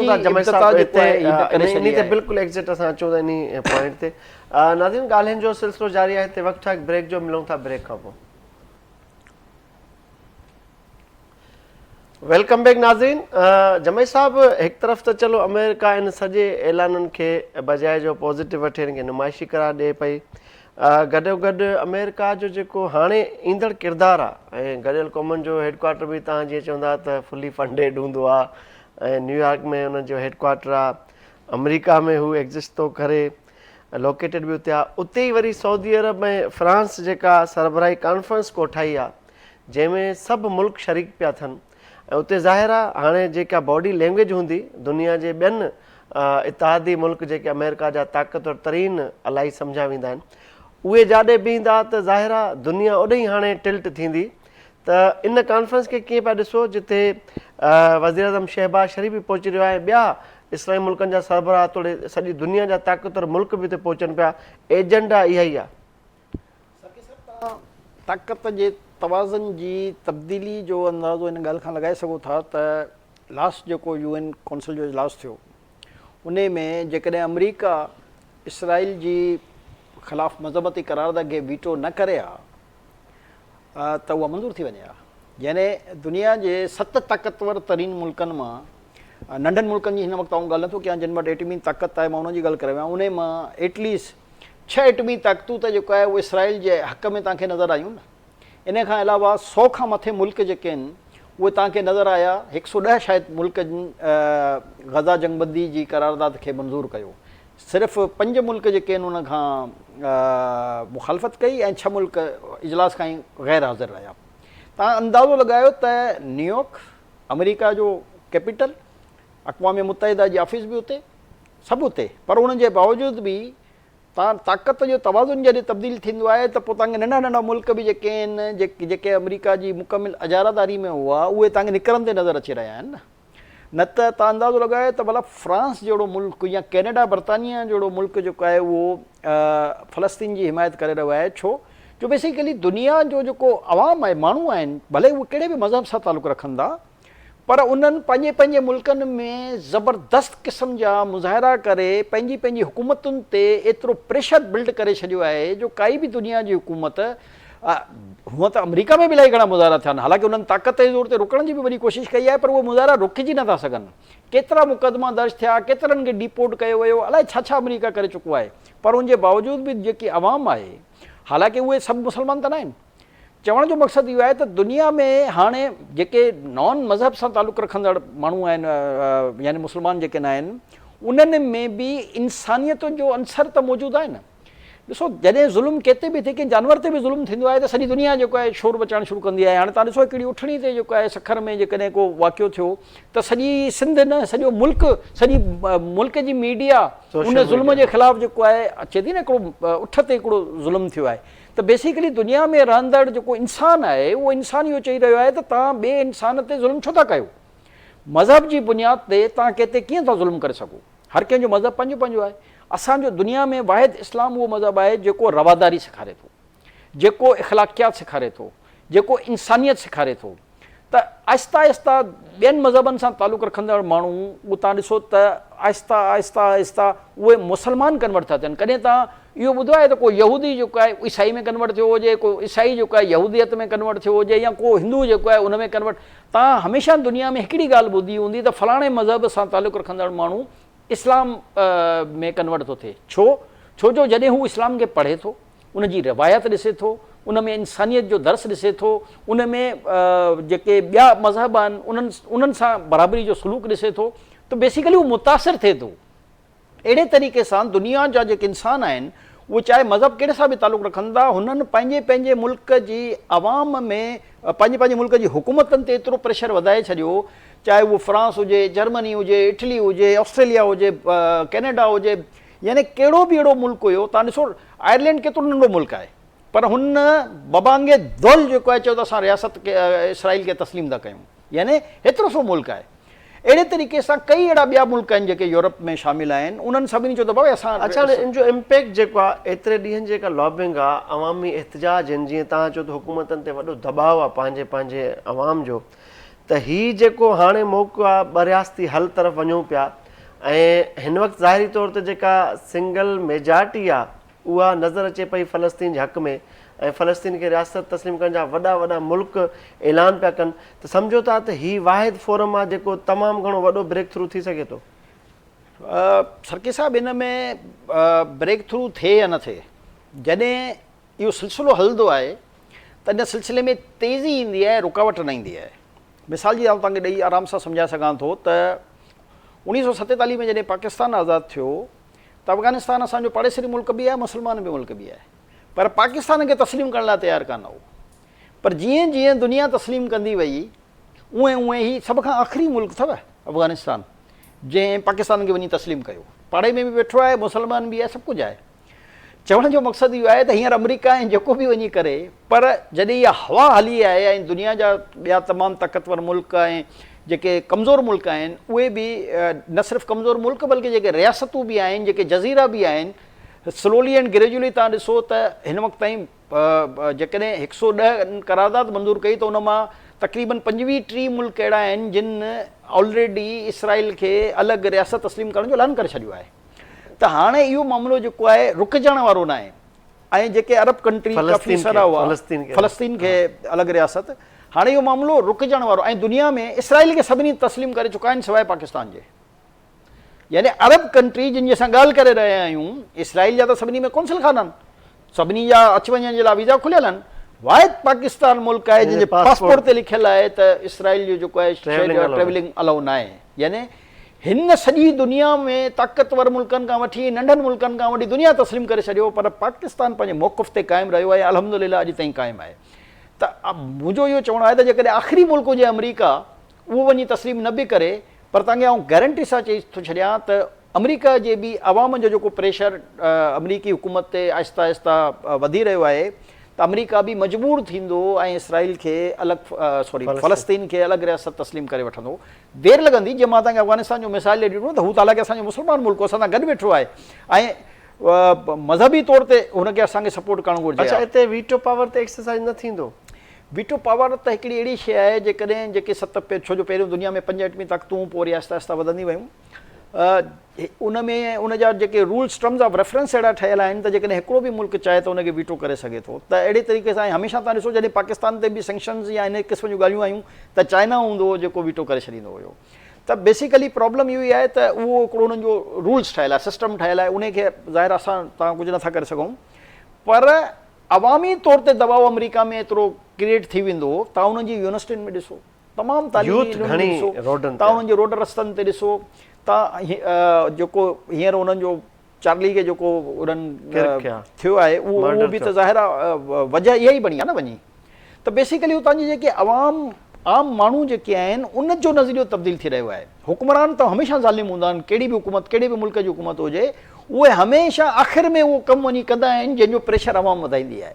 S1: बिल्कुलु एग्ज़ैक्ट असां अचूं था इन पॉइंट ते। नाज़रीन, ॻाल्हियुनि जो सिलसिलो जारी आहे, हिते वक़्तु आहे ब्रेक जो, मिलूं था ब्रेक खां पोइ। वेलकम बैक नाज़रीन। जमई साहब, हिकु तरफ़ त चलो अमेरिका इन सॼे ऐलाननि खे बजाए जो पॉज़िटिव वठी हिन खे नुमाइशी करार ॾिए पई, गॾोगॾु अमेरिका जो जेको हाणे ईंदड़ किरदारु आहे ऐं गॾियल क़ौमुनि जो हेडक्वार्टर बि तव्हां जीअं चवंदा त फुली फंडेड हूंदो आहे ऐं न्यूयॉर्क में हुनजो हेडक्वार्टर आहे, अमेरिका में हू एग्ज़िस्ट थो करे, लोकेटेड बि उते आहे। उते ई वरी सऊदी अरब में फ्रांस जेका सरबराही कॉन्फ्रेंस को ठाही आहे जंहिंमें सभु मुल्क शरीक पिया थियनि ऐं उते ज़ाहिर आहे हाणे जेका बॉडी लैंग्वेज हूंदी दुनिया जे ॿियनि इतिहादी मुल्क जेके अमेरिका जा ताक़तवर तरीन अलाई सम्झा वेंदा आहिनि उहे जाॾे बीहंदा त ज़ाहिर आहे दुनिया ओॾे ई हाणे टिल्ट थींदी। त इन कॉन्फ्रेंस खे कीअं पिया ॾिसो जिथे वज़ीर आज़म शहबाज शरीफ़ बि पहुची रहियो आहे, ॿिया इस्लामी मुल्कनि जा सरबराह तोड़े सॼी दुनिया जा ताक़तवर मुल्क बि हिते पहुचनि पिया, एजेंडा इहा ई आहे।
S2: ताक़त जे तवाज़ुन जी तब्दीली जो अंदाज़ो इन ॻाल्हि खां लॻाए सघो था त लास्ट जेको UN कौंसिल जो इजलास थियो उन में जेकॾहिं अमरीका इसराइल जी ख़िलाफ़ु मज़हबती करारदाद खे वीटो न करे हा त उहा मंज़ूर थी वञे हा। यानी दुनिया जे 7 ताक़तवर तरीन मुल्कनि मां नंढनि मुल्कनि जी हिन वक़्तु आऊं ॻाल्हि नथो कयां जिन वटि एटमी ताक़त आहे, मां उन जी ॻाल्हि करे वियो आहियां। उन मां एटलीस्ट 6 एटमी ताक़तूं त जेको आहे उहे इसराइल जे हक़ में तव्हांखे नज़र आयूं न। इन खां अलावा 100 खां मथे मुल्क जेके आहिनि उहे तव्हांखे नज़र आया, 110 शायदि मुल्क गज़ा जंगबंदी जी करारदाद खे मंज़ूरु कयो, सिर्फ़ु 5 मुल्क जेके आहिनि उन खां मुखालफ़त कई ऐं 6 मुल्क इजलास खां ई ग़ैर हाज़िर रहिया। तव्हां अंदाज़ो लॻायो त न्यूयॉर्क अमेरिका जो कैपिटल, अक़वाम मुत्तहिदा जी ऑफिस बि उते, सभु उते, पर उन जे बावजूदि बि तव्हां ताक़त जो तवाज़ुन जॾहिं तब्दील थींदो आहे त पोइ तव्हांखे नंढा नंढा मुल्क बि जेके आहिनि जेके अमेरिका जी मुकमिल अजारादारी में हुआ उहे तव्हांखे निकिरंदे नज़र अची रहिया आहिनि न त तव्हां अंदाज़ो लॻायो त भला फ्रांस जहिड़ो मुल्क या कैनेडा बर्तानिया जहिड़ो मुल्क जेको आहे उहो फ़लस्तीन जी हिमायत करे रहियो आहे। छो जो बेसिकली दुनिया जो जेको अवाम आहे, माण्हू आहिनि, भले उहे कहिड़े बि मज़हब सां तालुक़ु रखंदा, पर उन्हनि पंहिंजे पंहिंजे मुल्कनि में ज़बरदस्त क़िस्म जा मुज़ाहिरा करे पंहिंजी पंहिंजी हुकूमतुनि ते एतिरो प्रेशर बिल्ड करे छॾियो आहे जो काई बि दुनिया जी हुकूमत, हूअं त अमेरिका में बि इलाही घणा मुज़ाहिरा थिया आहिनि, हालांकि उन्हनि ताक़त जे ज़ोर ते रुकण जी बि वॾी कोशिशि कई आहे, पर उहे मुज़ाहिरा रुकिजी नथा सघनि। केतिरा मुक़दमा दर्ज थिया, केतिरनि खे डिपोर्ट कयो वियो, अलाए छा छा अमेरिका करे चुको आहे, पर उनजे बावजूदि बि जेकी अवाम आहे, हालांकि उहे सभु मुस्लमान त न आहिनि। चवण जो मक़सदु इहो आहे त दुनिया में हाणे जेके नॉन मज़हब सां तालुक़ु रखंदड़ माण्हू आहिनि, यानी मुस्लमान जेके न आहिनि, उन्हनि में बि इंसानियत जो अंसर त मौजूदु आहे न। ॾिसो जॾहिं ज़ुल्म केतिरे बि थिए, कंहिं जानवर ते बि ज़ुल्म थींदो आहे त सॼी दुनिया जेको आहे शोर मचाइणु शुरू कंदी आहे। हाणे तव्हां ॾिसो हिकिड़ी उठणी ते जेको आहे सखर में जेकॾहिं को वाक़ियो थियो त सॼी सिंध न, सॼो मुल्क, सॼी मुल्क जी मीडिया उन ज़ुल्म जे ख़िलाफ़ु जेको आहे अचे थी न, हिकिड़ो उठ ते हिकिड़ो ज़ुल्म थियो आहे। त बेसिकली दुनिया में रहंदड़ जेको इंसान आहे उहो इंसान इहो चई रहियो आहे त तव्हां ॿिए इंसान ते ज़ुल्म छो था कयो, मज़हब जी बुनियाद ते तव्हां कंहिं ते कीअं था ज़ुल्म करे सघो। हर कंहिंजो मज़हब पंहिंजो पंहिंजो आहे। असांजो दुनिया में वाहिद इस्लाम उहो मज़हब आहे जेको रवादारी सेखारे थो, जेको इख़लाक़ियात सेखारे थो, जेको इंसानियत सेखारे थो। त आहिस्ता आहिस्ता ॿियनि मज़हबनि सां तालुक़ु रखंदड़ माण्हू उहो तव्हां ॾिसो त आहिस्ता आहिस्ता आहिस्ता उहे मुसलमान कन्वर्ट था थियनि। कॾहिं तव्हां इहो ॿुधो आहे त को यहूदी जेको आहे ईसाई में कन्वर्ट थियो हुजे, को ईसाई जेको आहे यहूदियत में कन्वर्ट थियो हुजे, या को हिंदू जेको आहे उन में कन्वर्ट, तव्हां हमेशह दुनिया में हिकिड़ी ॻाल्हि ॿुधी हूंदी त फलाणे मज़हब सां तालुक़ु रखंदड़ माण्हू इस्लाम में कन्वर्ट थो थिए। छो जो जॾहिं हू इस्लाम खे पढ़े थो, उन जी रिवायत ॾिसे थो, उन में इंसानियत जो दर्स ॾिसे थो, उन में जेके ॿिया मज़हब आहिनि उन्हनि सां बराबरी जो सलूक ॾिसे थो, त बेसिकली उहो मुतासिर थिए थो। अहिड़े तरीक़े सां दुनिया जा जेके इंसान आहिनि उहे चाहे मज़हब कहिड़े सां बि तालुक़ु रखनि था, हुननि पंहिंजे पंहिंजे मुल्क जी अवाम में पंहिंजे पंहिंजे मुल्क जी हुकूमतनि ते एतिरो प्रेशर वधाए छॾियो, चाहे उहो फ्रांस हुजे, जर्मनी हुजे, इटली हुजे, ऑस्ट्रेलिया हुजे, कैनेडा हुजे, यानी कहिड़ो बि अहिड़ो मुल्क हुयो। तव्हां ॾिसो आयरलैंड केतिरो नंढो मुल्क आहे, पर हुन बबांगे दौल जेको आहे चयो त असां रियासत इसराइल खे तस्लीम था कयूं, यानी हेतिरो सो मुल्क आहे। अहिड़े तरीक़े सां कई अहिड़ा ॿिया मुल्क आहिनि जेके यूरोप में शामिल आहिनि, उन्हनि सभिनी चयो त भाई असां
S1: अच्छा इन जो इम्पैक्ट जेको आहे एतिरे ॾींहंनि जेका लॉबिंग आहे, अवामी एहतजाज आहिनि, जीअं तव्हां चयो त हुकूमतनि ते वॾो दबाव आहे पंहिंजे पंहिंजे अवाम जो, त हीअ जेको हाणे मौक़ो आहे ॿरियासती हल तरफ़ वञूं पिया, ऐं हिन वक़्तु ज़ाहिरी तौर ते जेका सिंगल मेजॉरिटी आहे उहा नज़र अचे पई फ़लस्तीन जे हक़ में, ऐं फ़लस्तीन खे रियासत तस्लीम करण जा वॾा वॾा मुल्क ऐलान पिया कनि, त सम्झो था त हीअ वाहिद फोरम आहे जेको तमामु घणो वॾो ब्रेक थ्रू थी सघे थो।
S2: सरकी साहिब इन में ब्रेक थ्रू थिए या न थिए, जॾहिं इहो सिलसिलो हलंदो आहे त इन सिलसिले में तेज़ी ईंदी आहे, रुकावट न ईंदी आहे। मिसाल जी आउं तव्हांखे ॾेई आराम सां सम्झाए सघां थो त 1947 में जॾहिं पाकिस्तान आज़ादु थियो त अफ़गानिस्तान असांजो पाड़ेसरी मुल्क बि आहे, मुस्लमान बि मुल्क बि आहे, पर पाकिस्तान खे तस्लीम करण लाइ तयारु कान हो। पर जीअं जीअं दुनिया तस्लीम कंदी वई उएं उएं ई सभ खां आख़िरी मुल्क अथव अफ़गानिस्तान, जंहिं पाकिस्तान खे वञी तस्लीम कयो। पाड़े में बि वेठो आहे, मुस्लमान बि आहे, सभु कुझु आहे। चवण जो मक़सदु इहो आहे त हींअर अमेरिका ऐं जेको बि वञी करे, पर जॾहिं इहा हवा हली आहे ऐं दुनिया जा ॿिया तमामु ताक़तवर मुल्क ऐं जेके कमज़ोर मुल्क आहिनि उहे बि न सिर्फ़ु कमज़ोर मुल्क बल्कि जेके रियासतूं बि आहिनि, जेके जज़ीरा बि आहिनि, स्लोली एंड ग्रेजुअली तव्हां ॾिसो त हिन वक़्त ताईं जेकॾहिं 110 करारदाद मंज़ूर कई त उन मां तक़रीबन 25-30 मुल्क अहिड़ा आहिनि जिन ऑलरेडी इसराइल खे अलॻि रियासत तस्लीम करण जो ऐलान करे छॾियो आहे। त हाणे इहो मामिलो जेको आहे रुकजण वारो न आहे। ऐं जेके अरब कंट्री फ़लस्तीन खे अलॻि रियासत, हाणे इहो मामिलो रुकजण वारो। ऐं दुनिया में इसराइल खे सभिनी तस्लीम करे चुका आहिनि सवाइ पाकिस्तान जे। यानी अरब कंट्री जिन जे असां ॻाल्हि करे रहिया आहियूं, इसराइल जा त सभिनी में कौंसिल खाना आहिनि, सभिनी जा अच वञण जे लाइ वीज़ा खुलियल आहिनि। वाहिद पाकिस्तान मुल्क आहे जंहिंजे पासपोर्ट ते लिखियलु आहे त इसराइल जो जेको आहे ट्रेवलिंग अलाउ न आहे। यानी हिन सॼी दुनिया में ताक़तवर मुल्कनि खां वठी नंढनि मुल्कनि खां वठी दुनिया तस्लीम करे छॾियो, पर पाकिस्तान पंहिंजे मौक़िफ़ ते क़ाइमु रहियो आहे, अल्हम्दुलिल्लाह अॼु ताईं क़ाइमु आहे। त मुंहिंजो इहो चवणो आहे त जेकॾहिं आख़िरी मुल्क हुजे अमेरिका, उहो वञी तस्लीम न बि करे, पर तव्हांखे आउं गारंटी सां चई थो छॾियां त अमेरिका जे बि अवाम जो जेको प्रेशर अमरीकी हुकूमत ते आहिस्ता आहिस्ता वधी रहियो आहे, त अमेरिका बि मजबूर थींदो ऐं इसराइल खे फ़लस्तीन खे अलॻि रियासत तस्लीम करे वठंदो। देरि लॻंदी। जीअं मां तव्हांखे अफ़गानिस्तान जो मिसाल ॾेई ॾिनो त हू त हालांकि असांजो मुस्लमान मुल्क असां सां गॾु वेठो आहे ऐं मज़हबी तौर ते हुनखे असांखे सपोर्ट करणु घुरिजे।
S1: अच्छा, हिते वीटो पावर ते एक्सरसाइज न थींदो?
S2: वीटो पावर त हिकिड़ी अहिड़ी शइ आहे जेकॾहिं जेके छो जो पहिरियों दुनिया में 5 एटमी ताक़तूं पोइ वरी आहिस्ता आहिस्ता वधंदी वियूं, उन में उन जा जेके रूल्स टर्म्स ऑफ रेफरेंस अहिड़ा ठहियल आहिनि त जेकॾहिं हिकिड़ो बि मुल्क चाहे त उनखे वीटो करे सघे थो। त अहिड़े तरीक़े सां हमेशह तव्हां ॾिसो जॾहिं पाकिस्तान ते बि सैंक्शन्स या इन क़िस्म जूं ॻाल्हियूं आयूं त चाइना हूंदो हो जेको वीटो करे छॾींदो हुयो। त बेसिकली प्रॉब्लम इहो ई आहे त उहो हिकिड़ो उन्हनि जो रूल्स ठहियल आहे, सिस्टम ठहियल आहे, उनखे ज़ाहिर असां तव्हां कुझु नथा करे सघूं। पर अवामी तौर ते दबाव अमेरिका में एतिरो क्रिएट थी वेंदो, तव्हां उन्हनि जी यूनिवर्सिटियुनि में ॾिसो, तमामु तालीमी ॾिसो, तव्हां उन्हनि जे रोड रस्तनि ते ॾिसो, तव्हां जेको हींअर उन्हनि जो चार्ली खे जेको उन्हनि थियो आहे उहो बि त ज़ाहिर आहे वजह इहा ई बणी आहे न वञी। त बेसिकली उतां जी जेके आम माण्हू जेके आहिनि उन जो नज़रियो तब्दील थी रहियो आहे। हुकुमरान त हमेशह ज़ालिम हूंदा आहिनि, कहिड़ी बि हुकूमत कहिड़े बि मुल्क जी हुकूमत हुजे, उहे हमेशह आख़िर में उहो कमु वञी कंदा आहिनि जंहिंजो प्रेशर अवाम वधाईंदी आहे।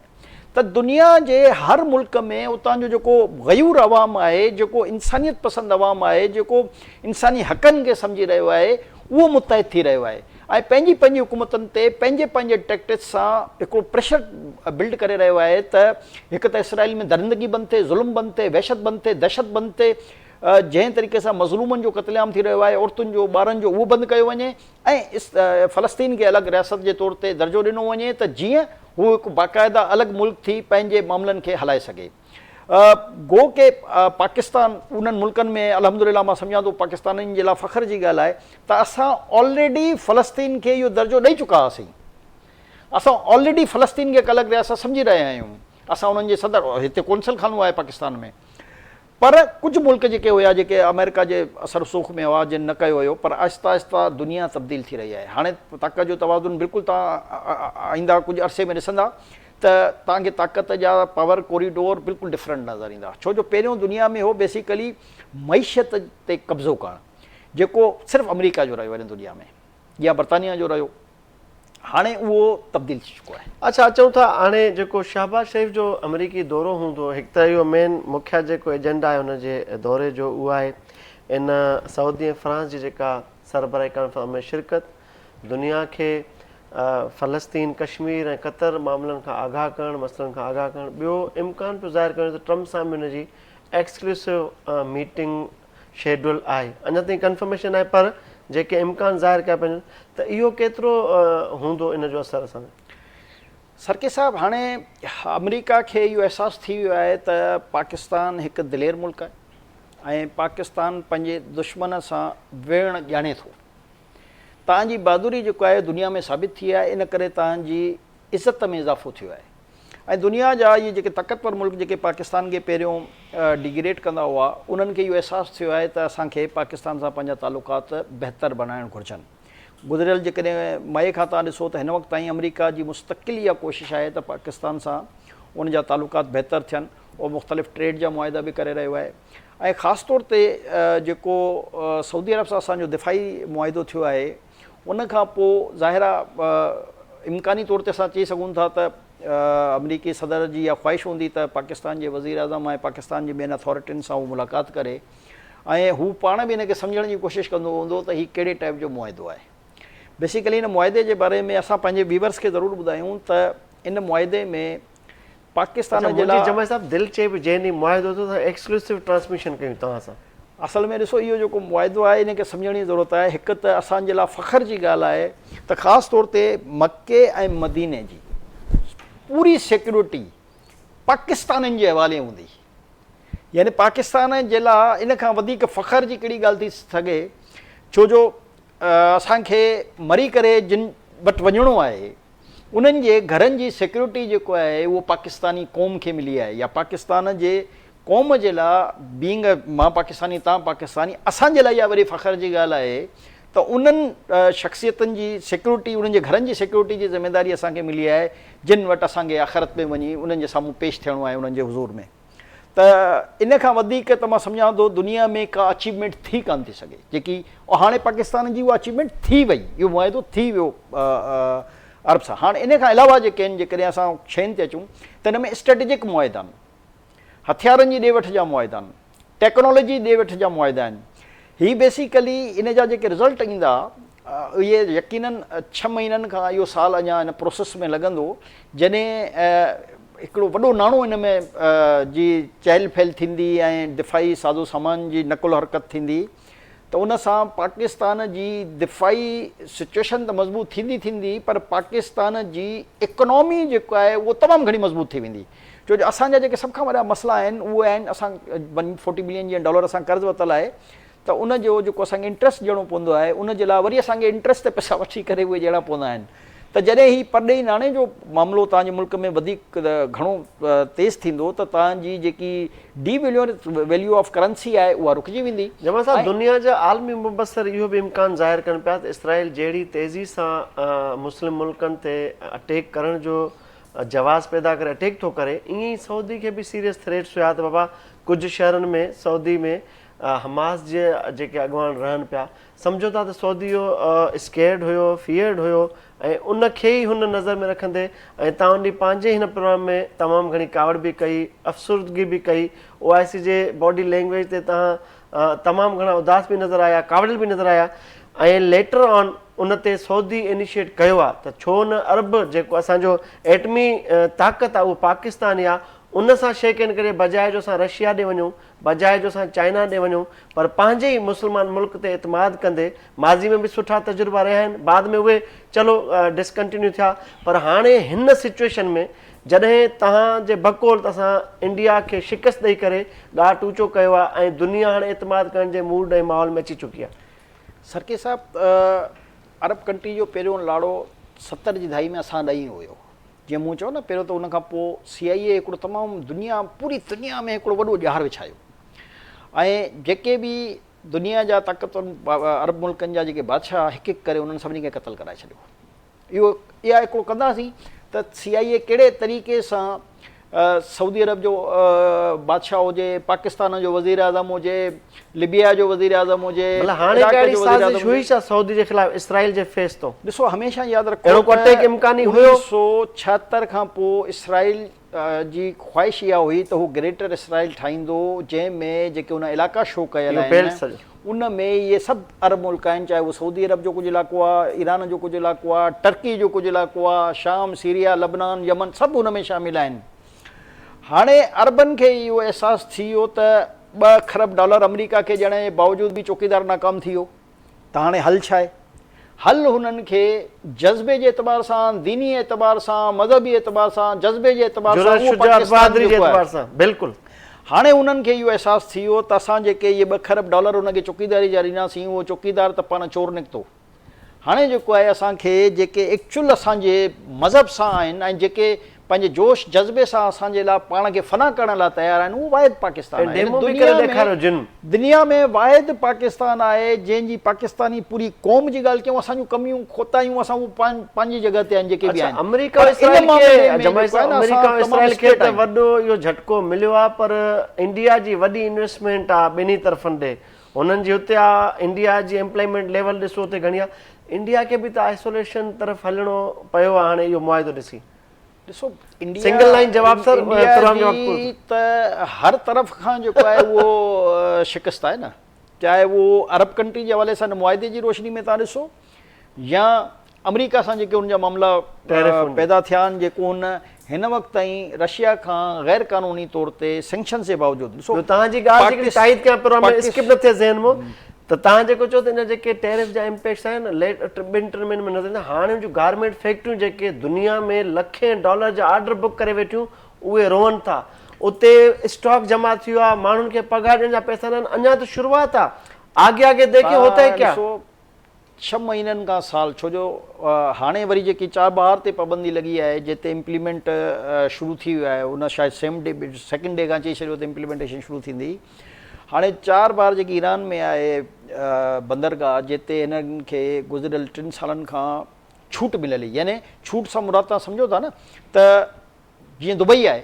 S2: त दुनिया जे हर मुल्क में उतां जो जेको गयूर अवाम आहे, जेको इंसानियत पसंदि अवाम आहे, जेको इंसानी हक़नि खे सम्झी रहियो आहे, उहो मुतहद थी रहियो आहे ऐं पंहिंजी पंहिंजी हुकूमतुनि ते पंहिंजे टैक्टिक्स सां हिकिड़ो प्रेशर बिल्ड करे रहियो आहे त हिकु त इसराइल में दरिंदगी बंदि थिए, ज़ुल्म बंदि थिए, वहशत बंदि थिए, दहशत बंदि थिए, जंहिं तरीक़े सां मज़लूमनि जो क़त्लेआम थी रहियो आहे, औरतुनि जो, ॿारनि जो, उहो बंदि कयो वञे ऐं फ़लस्तीन खे अलॻि रियासत जे तौर ते दर्जो ॾिनो वञे त जीअं हू हिकु बाक़ाइदा अलॻि मुल्क थी पंहिंजे मामलनि खे हलाए सघे। गो के पाकिस्तान उन्हनि मुल्कनि में अल्हम्दुलिल्लाह मां सम्झां थो पाकिस्तानियुनि जे लाइ फ़ख्र जी ॻाल्हि आहे त असां ऑलरेडी फ़लस्तीन खे इहो दर्जो ॾेई चुका हुआसीं। असां ऑलरेडी फ़लस्तीन खे हिकु अलॻि रियासत सम्झी रहिया आहियूं। असां उन्हनि जे सदर हिते कौंसिल खानो आहे पाकिस्तान में, पर कुझु मुल्क जेके हुआ जेके अमेरिका जे असर सूख में हुआ जिन न कयो हुयो, पर आहिस्ता आहिस्ता दुनिया तब्दील थी रही आहे। हाणे ताक़त जो तवाज़ुन बिल्कुलु तव्हां आईंदा कुझु अरसे में ॾिसंदा त तव्हांखे ताक़त जा पावर कॉरिडोर बिल्कुलु डिफरेंट नज़र ईंदा। छो जो पहिरियों दुनिया में हो बेसिकली मईशत ते कब्ज़ो करणु, जेको सिर्फ़ु अमेरिका जो रहियो हिन दुनिया में या बरतानिया जो रहियो, हाणे उहो तब्दील थी चुको आहे।
S1: अच्छा, अचूं था हाणे जेको शहबाज़ शरीफ़ जो अमरीकी दौरो हूंदो, हिकु त इहो मेन मुख्य जेको एजेंडा आहे हुनजे दौरे जो उहा आहे इन सऊदी ऐं फ्रांस जी जेका सरबराही कॉन्फ्रेंस में शिरकत, दुनिया खे फ़लस्तीन, कश्मीर ऐं क़तर मामलनि खां आगाह करणु, मसइलनि खां आगाह करणु, ॿियो इम्कान पियो ज़ाहिर करणु त ट्रम्प सां बि हुनजी एक्सक्लूसिव मीटिंग शेड्यूल आहे। अञा ताईं कंफर्मेशन आहे, पर जेके इम्कान ज़ाहिर कया पिया त इहो केतिरो हूंदो इन जो असरु असां में?
S2: सरके साहिबु, हाणे अमेरिका खे इहो अहसासु थी वियो आहे त पाकिस्तान हिकु दिलेर मुल्क आहे ऐं पाकिस्तान पंहिंजे दुश्मन सां वेहणु ॼाणे थो। तव्हांजी बहादुरी जेको आहे दुनिया में साबित थी आहे, इन करे तव्हांजी इज़त में इज़ाफ़ो थियो आहे ऐं दुनिया जा इहे जेके ताक़तवर मुल्क जेके पाकिस्तान खे पहिरियों डिग्रेड कंदा हुआ, उन्हनि खे इहो अहसासु थियो आहे त असांखे पाकिस्तान सां पंहिंजा तालुकात बहितर बणाइणु घुरिजनि। गुज़िरियल जेकॾहिं मई खां तव्हां ॾिसो त हिन वक़्तु ताईं अमेरिका जी मुस्तक़िल इहा कोशिशि आहे त पाकिस्तान सां उन जा तालुकात बहितर थियनि और मुख़्तलिफ़ ट्रेड जा मुआहिदा बि करे रहियो आहे। ऐं ख़ासि तौर ते जेको सऊदी अरब सां असांजो दिफ़ाई मुआहिदो थियो आहे उन खां पोइ ज़ाहिर आहे इम्कानी तौर ते असां चई सघूं था त अमरीकी सदर जी इहा ख़्वाहिश हूंदी त पाकिस्तान जे वज़ीर आज़म ऐं पाकिस्तान जी ॿियनि अथॉरिटियुनि सां उहो मुलाक़ात करे ऐं हू पाण बि हिनखे सम्झण जी कोशिशि कंदो हूंदो त हीउ कहिड़े टाइप जो मुआहिदो आहे। बेसिकली इन मुआहिदे जे बारे में असां पंहिंजे व्यूवर्स खे ज़रूरु ॿुधायूं त इन मुआहिदे में पाकिस्तान जे लाइ
S1: जमाई साहब दिलि चए जंहिं ॾींहुं मुआहिदो थियो त एक्सक्लूसिव ट्रांसमिशन कयूं तव्हां सां।
S2: असल में ॾिसो इहो जेको मुआहिदो आहे इनखे सम्झण जी ज़रूरत आहे। हिकु त असांजे लाइ फ़ख्र जी ॻाल्हि आहे त ख़ासि तौर ते मके ऐं मदीने जी पूरी सिक्योरिटी पाकिस्ताननि जे हवाले हूंदी। यानी पाकिस्तान जे लाइ इन खां वधीक फ़ख्र जी कहिड़ी ॻाल्हि थी सघे, छो जो असांखे मरी करे जिन वटि वञिणो आहे उन्हनि जे घरनि जी सिक्योरिटी जेको आहे उहो पाकिस्तानी क़ौम खे मिली आहे या पाकिस्तान जे क़ौम जे लाइ बींग मां पाकिस्तानी तव्हां पाकिस्तानी असांजे लाइ इहा वरी फ़ख्र जी ॻाल्हि आहे त उन्हनि शख़्सियतुनि जी सिक्योरिटी उन्हनि जे घरनि जी सिक्योरिटी जी ज़िमेदारी असांखे मिली आहे जिन वटि असांखे आख़िरत में वञी उन्हनि जे साम्हूं पेश थियणो आहे उन्हनि जे हुज़ूर में। त इन खां वधीक त मां सम्झां थो दुनिया में का अचीवमेंट थी कान थी सघे जेकी हाणे पाकिस्तान जी उहा अचीवमेंट थी वई, इहो मुआहिदो थी वियो अरब सां। हाणे इन खां अलावा जेके आहिनि जेकॾहिं असां शयुनि ते अचूं त हिन में स्ट्रेटेजिक मुआहिदा आहिनि, हथियारनि जी ॾे वठि जा मुआहिदा आहिनि, टेक्नोलॉजी ॾे वठि जा मुआहिदा आहिनि। हीअ बेसिकली इन जा जेके रिज़ल्ट ईंदा इहे यकीनन 6 महीननि खां इहो साल अञा हिन प्रोसेस में लॻंदो जॾहिं हिकिड़ो वॾो नाणो इन में जी चहल पहल थींदी ऐं दिफ़ाई साज़ो सामान जी नकुल हरकत थींदी त उन सां पाकिस्तान जी दिफ़ाई सिचुएशन त मज़बूत थींदी थींदी पर पाकिस्तान जी इकोनॉमी जेको आहे उहो तमामु घणी मज़बूत थी वेंदी। छो जो असांजा जेके सभ खां वॾा मसइला आहिनि उहे आहिनि असां $140 बिलियन असां कर्ज़ु वरितलु आहे त उन जो जेको असांखे इंट्रस्ट ॾियणो पवंदो आहे उन जे लाइ वरी असांखे इंट्रस्ट ते पैसा वठी करे उहे ॾियणा पवंदा आहिनि। त जॾहिं ही परॾेही नाणे जो मामिलो तव्हांजे मुल्क में वधीक घणो तेज़ थींदो त तव्हांजी जेकी वैल्यू ऑफ करेंसी आहे उहा रुकिजी वेंदी।
S1: जमा साहब दुनिया जा आलमी मुबसर इहो बि इम्कान ज़ाहिर कनि पिया त इसराइल जहिड़ी तेज़ी सां मुस्लिम मुल्कनि ते अटैक करण जो जवाज़ पैदा करे अटैक थो करे ईअं ई सऊदी खे बि सीरियस थ्रेट्स हुया त बाबा कुझु शहरनि में सऊदी में हमास जे जेके अॻुवान रहनि पिया सम्झो था त सऊदी इहो स्केर्ड हुयो फियर्ड हुयो ऐं उनखे ई हुन नज़र में रखंदे ऐं तव्हां उन पंहिंजे हिन प्रोग्राम में तमामु घणी कावड़ बि कई अफ़सुर्दगी बि कई OIC जे बॉडी लैंग्वेज ते तव्हां तमामु घणा उदास बि नज़र आया कावड़ियल बि नज़र आया ऐं लेटर ऑन उन ते सऊदी इनिशिएट कयो आहे त छो न अरब जेको असांजो एटमी ताक़त आहे उहो पाकिस्तान आहे उन सां शेकन करे बजाए जो असां रशिया ॾे वञूं बजाए जो असां चाइना ॾे वञूं पर पंहिंजे ई मुस्लमान मुल्क ते एतमाद कंदे माज़ी में बि सुठा तजुर्बा रहिया आहिनि बाद में उहे चलो डिसकंटिन्यू थिया पर हाणे हिन सिचुएशन में जॾहिं तव्हांजे बकौल असां इंडिया खे शिकस्त ॾेई करे ॻाट ऊचो कयो आहे ऐं दुनिया हाणे एतमाद करण जे मूड ऐं माहौल में अची चुकी आहे।
S2: सरके साहब अरब कंट्री जो पहिरियों लाड़ो 70 जी दहाई में असां ॾेई हुयो जीअं मूं चयो न पहिरियों त उनखां पोइ CIA हिकिड़ो तमामु पूरी दुनिया में हिकिड़ो वॾो ॼार विछायो ऐं जेके बि दुनिया जा ताक़तवर अरब मुल्कनि जा जेके बादशाह हिकु हिकु करे उन्हनि सभिनी खे क़तल कराए छॾियो। इहा हिकिड़ो कंदासीं त CIA कहिड़े तरीक़े सां सऊदी अरब जो बादशाह हुजे पाकिस्तान जो वज़ीर आज़म हुजे लिबिया जो वज़ीर आज़म हुजे
S1: सऊदी जे ख़िलाफ़ इसराइल जे फेस तो
S2: ॾिसो हमेशह यादि रखो 1976 खां पोइ इसराइल जी ख़्वाहिश इहा हुई त हू ग्रेटर इसराइल ठाहींदो जंहिंमें जेके उन इलाइक़ा शो कयल आहिनि उन में इहे सभु अरब मुल्क आहिनि चाहे उहो सऊदी अरब जो कुझु इलाइक़ो आहे ईरान जो कुझु इलाइक़ो आहे टर्की जो कुझु इलाइक़ो आहे शाम सीरिया लबनान यमन सभु हुन में शामिल आहिनि। हाणे अरबनि खे इहो अहसासु थी वियो त $2 खरब अमेरिका खे ॾियण जे बावजूदि बि चौकीदार नाकाम थी वियो त हाणे हल छा आहे? हल हुननि खे जज़्बे जे एतबार सां दीनी एतबार सां मज़हबी एतबार सां जज़्बे जे एतबार सां
S1: बिल्कुलु
S2: हाणे उन्हनि खे इहो अहसासु थी वियो त असां जेके इहे $2 खरब उनखे चौकीदारी जा ॾींदासीं उहो चौकीदार त पाण चोर निकितो। हाणे जेको आहे असांखे जेके एक्चुअल असांजे मज़हब सां आहिनि ऐं जेके पंहिंजे जोश जज़्बे सां असांजे लाइ पाण खे फना करण लाइ तयारु आहिनि, उहो वाहिद पाकिस्तान आहे।
S1: डेमो बि करे ॾेखारियो जिन।
S2: दुनिया में वाहिद पाकिस्तान आहे जंहिंजी पाकिस्तानी पूरी क़ौम जी ॻाल्हि कयूं, असांजूं कमियूं खोतायूं असां उहो पंहिंजी जॻह ते आहिनि जेके बि आहिनि।
S1: अमेरिका इसराइल खे त वॾो इहो झटको मिलियो आहे, पर इंडिया जी वॾी इन्वेस्टमेंट आहे ॿिन्ही तरफ़नि ॾे, हुननि जी हुते आहे। इंडिया जी एम्प्लॉयमेंट लेवल ॾिसो हुते घणी आहे। इंडिया खे बि त आइसोलेशन तरफ़ हलणो पियो आहे हाणे इहो मुआइदो ॾिसी।
S2: ॾिसो इंडिया
S1: सिंगल लाइन जवाब सर,
S2: त हर तरफ़ खां जेको आहे उहो शिकस्त आहे न, चाहे उहो अरब कंट्री जे हवाले सां मुआइदे जी रोशनी में तव्हां ॾिसो या अमेरिका सां जेके हुनजा मामला पैदा थिया आहिनि, जेको हुन हिन वक़्तु ताईं रशिया खां गैर क़ानूनी तौर ते सैंक्शन जे बावजूदि ॾिसो
S1: तव्हांजी ॻाल्हि ताईद कयां पर स्किप न थिए ज़हन मां, त तव्हां जेको चओ त हिन जेके टैरिफ जा इम्पैक्ट्स आहिनि लेट ॿिनि टिनि महीननि में नज़र ईंदा। हाणे जूं गारमेंट फैक्ट्रियूं जेके दुनिया में लखें डॉलर जा ऑर्डर बुक करे वेठियूं उहे रोअनि था। उते स्टॉक जमा थी वियो आहे, माण्हुनि खे पघार ॾियण जा पैसा न आहिनि, अञा त शुरूआत आहे, आगे आगे देखे होता है क्या।
S2: 6 महीननि खां साल, छो जो हाणे वरी जेकी 4 बार ते पाबंदी लॻी आहे जिते इम्प्लीमेंट शुरू थी वियो आहे, उन शायदि सेकेंड डे खां चई छॾियो त इम्प्लीमेंटेशन शुरू थींदी। हाणे 4 बार जेकी ईरान में आहे बंदरगाह, जिते हिननि खे गुज़िरियल 3 सालनि खां छूट मिलियल हुई, यानी छूट सां मुराद तव्हां सम्झो था न त जीअं दुबई आहे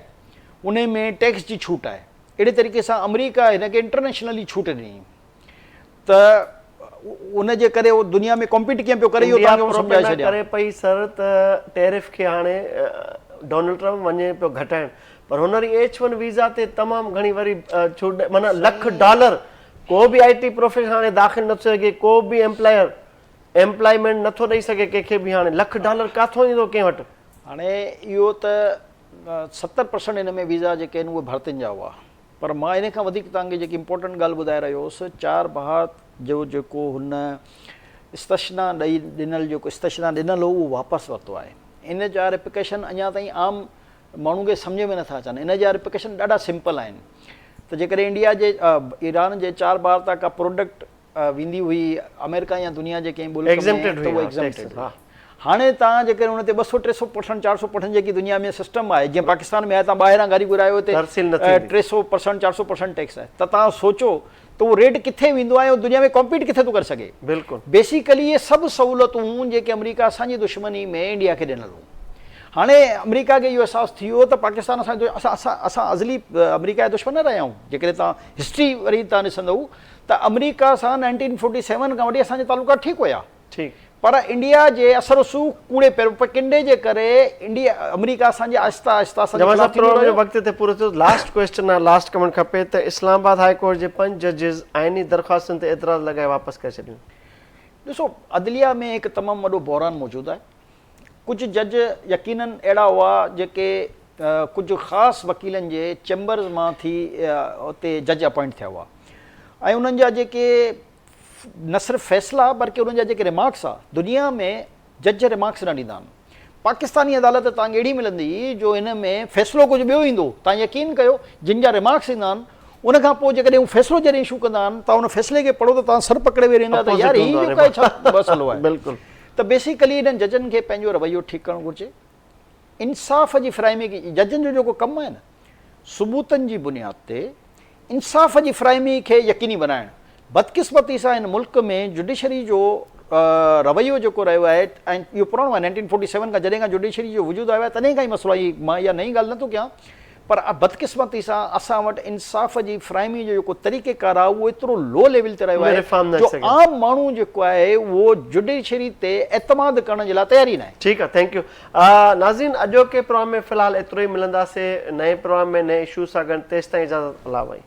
S2: उन में टैक्स जी छूट आहे, अहिड़े तरीक़े सां अमेरिका हिनखे इंटरनेशनली छूट ॾिनी, त उन जे करे उहो दुनिया में कॉम्पीट कीअं पियो करे, इहो तव्हांखे सम्झाए छॾियां
S1: करे पई सर त टैरिफ खे हाणे डोनाल्ड ट्रम्प वञे पियो घटाइण, पर हुन वरी H1 वीज़ा ते तमामु घणी वरी छूट, माना $1,00,000 को बि IT प्रोफेशन हाणे दाख़िल नथो सघे, को बि एम्प्लॉयमेंट नथो ॾेई सघे कंहिंखे बि। हाणे $1,00,000 किथां ईंदो कंहिं वटि?
S2: हाणे इहो त 70% हिन में वीज़ा जेके आहिनि उहे भारतीयनि जा हुआ, पर मां इन खां वधीक तव्हांखे जेकी इम्पोर्टेंट ॻाल्हि ॿुधाए रहियो हुउसि, 4 बार जो जेको हुन इस्तशना ॾिनल जेको इस्तशना ॾिनल हो उहो वापसि वरितो आहे। इन जा रिप्लिकेशन अञा ताईं आम माण्हू खे सम्झ में नथा अचनि। इन जा रिप्लिकेशन ॾाढा सिंपल आहिनि, त जेकॾहिं इंडिया जे ईरान जे 4 बार तक का प्रोडक्ट वेंदी हुई अमेरिका या दुनिया जे कंहिं मुल्क में, हाणे तव्हां जेकॾहिं हुन ते 200-300% 400% जेकी दुनिया में सिस्टम आहे, जीअं पाकिस्तान में आहे तव्हां ॿाहिरां गाॾी घुरायो हिते 300% 400% टैक्स आहे, त तव्हां सोचो त उहो रेट किथे वेंदो आहे ऐं दुनिया में कॉम्पीट किथे थो करे सघे।
S1: बिल्कुलु
S2: बेसिकली इहे सभु सहूलियतूं जेके अमेरिका असांजी दुश्मनी में इंडिया खे ॾिनल हुयूं, हाणे अमेरिका खे इहो अहसासु थी वियो त पाकिस्तान असां अज़ली अमेरिका जा दुश्मन न रहिया आहियूं। जेकॾहिं तव्हां हिस्ट्री वरी तव्हां ॾिसंदव त अमेरिका सां 1947 खां वठी असांजा तालुका ठीकु हुया,
S1: ठीकु,
S2: पर इंडिया जे असर रसूख़ कूड़े किंडे जे करे इंडिया अमेरिका असांजे आहिस्ता आहिस्ता
S1: वक़्त ते पूरो थियो। लास्ट क्वेश्चन आहे, लास्ट कमेंट खपे त इस्लामाबाद हाई कोर्ट जे 5 जजिस आइनी दरख़्वास्तुनि ते एतिराज़ लॻाए वापसि करे छॾियूं।
S2: ॾिसो अदलिया में हिकु तमामु वॾो बहिरान मौजूदु आहे। कुझु जज यकीनन अहिड़ा हुआ जेके कुझु ख़ासि वकीलनि जे चैम्बर्स मां थी उते जज अपॉइंट थिया हुआ, ऐं उन्हनि जा जेके न सिर्फ़ु फ़ैसिला बल्कि उन्हनि जा जेके रिमार्क्स आहे, दुनिया में जज रिमार्क्स न ॾींदा आहिनि। पाकिस्तानी अदालत तव्हांखे अहिड़ी मिलंदी जो हिन में फ़ैसिलो कुझु ॿियो ईंदो, तव्हां यकीन कयो जिन जा रिमार्क्स ईंदा आहिनि उन खां पोइ जेकॾहिं हू फ़ैसिलो जॾहिं इशू कंदा आहिनि तव्हां उन फ़ैसिले खे पढ़ो त तव्हां सर पकिड़े वेही रहंदा त यार हीउ काई छा मसइलो आहे।
S1: बिल्कुलु,
S2: त बेसिकली हिननि जजनि खे पंहिंजो रवैयो ठीकु करणु घुरिजे। इंसाफ़ जी फ्राइमी, जजनि जो जेको कमु आहे न, सबूतनि जी बुनियाद ते इंसाफ़ जी फ्राइमी खे यकीनी बनाइणु। बदकिस्मती सां हिन मुल्क में जुडिशरी जो रवैयो जेको रहियो आहे, ऐं इहो पुराणो आहे 1947 खां, जॾहिं खां जुडिशरी जो वजूदु आयो आहे तॾहिं खां ई मसइलो आहे। मां इहा नई ॻाल्हि नथो कयां, पर बदकिस्मती सां असां वटि इंसाफ़ जी फ्राइमी जो जेको तरीक़ेकार आहे उहो एतिरो लो लेवल ते रहियो आहे जो आम माण्हू जेको आहे उहो जुडिशरी ते एतमाद करण जे लाइ तयारी न आहे।
S1: ठीकु आहे, थैंक यू नाज़रीन। अॼोके प्रोग्राम में फ़िलहाल एतिरो ई, मिलंदासीं नए प्रोग्राम में नए इशू सां गॾु। तेसि ताईं इजाज़त, अल्लाह भाई।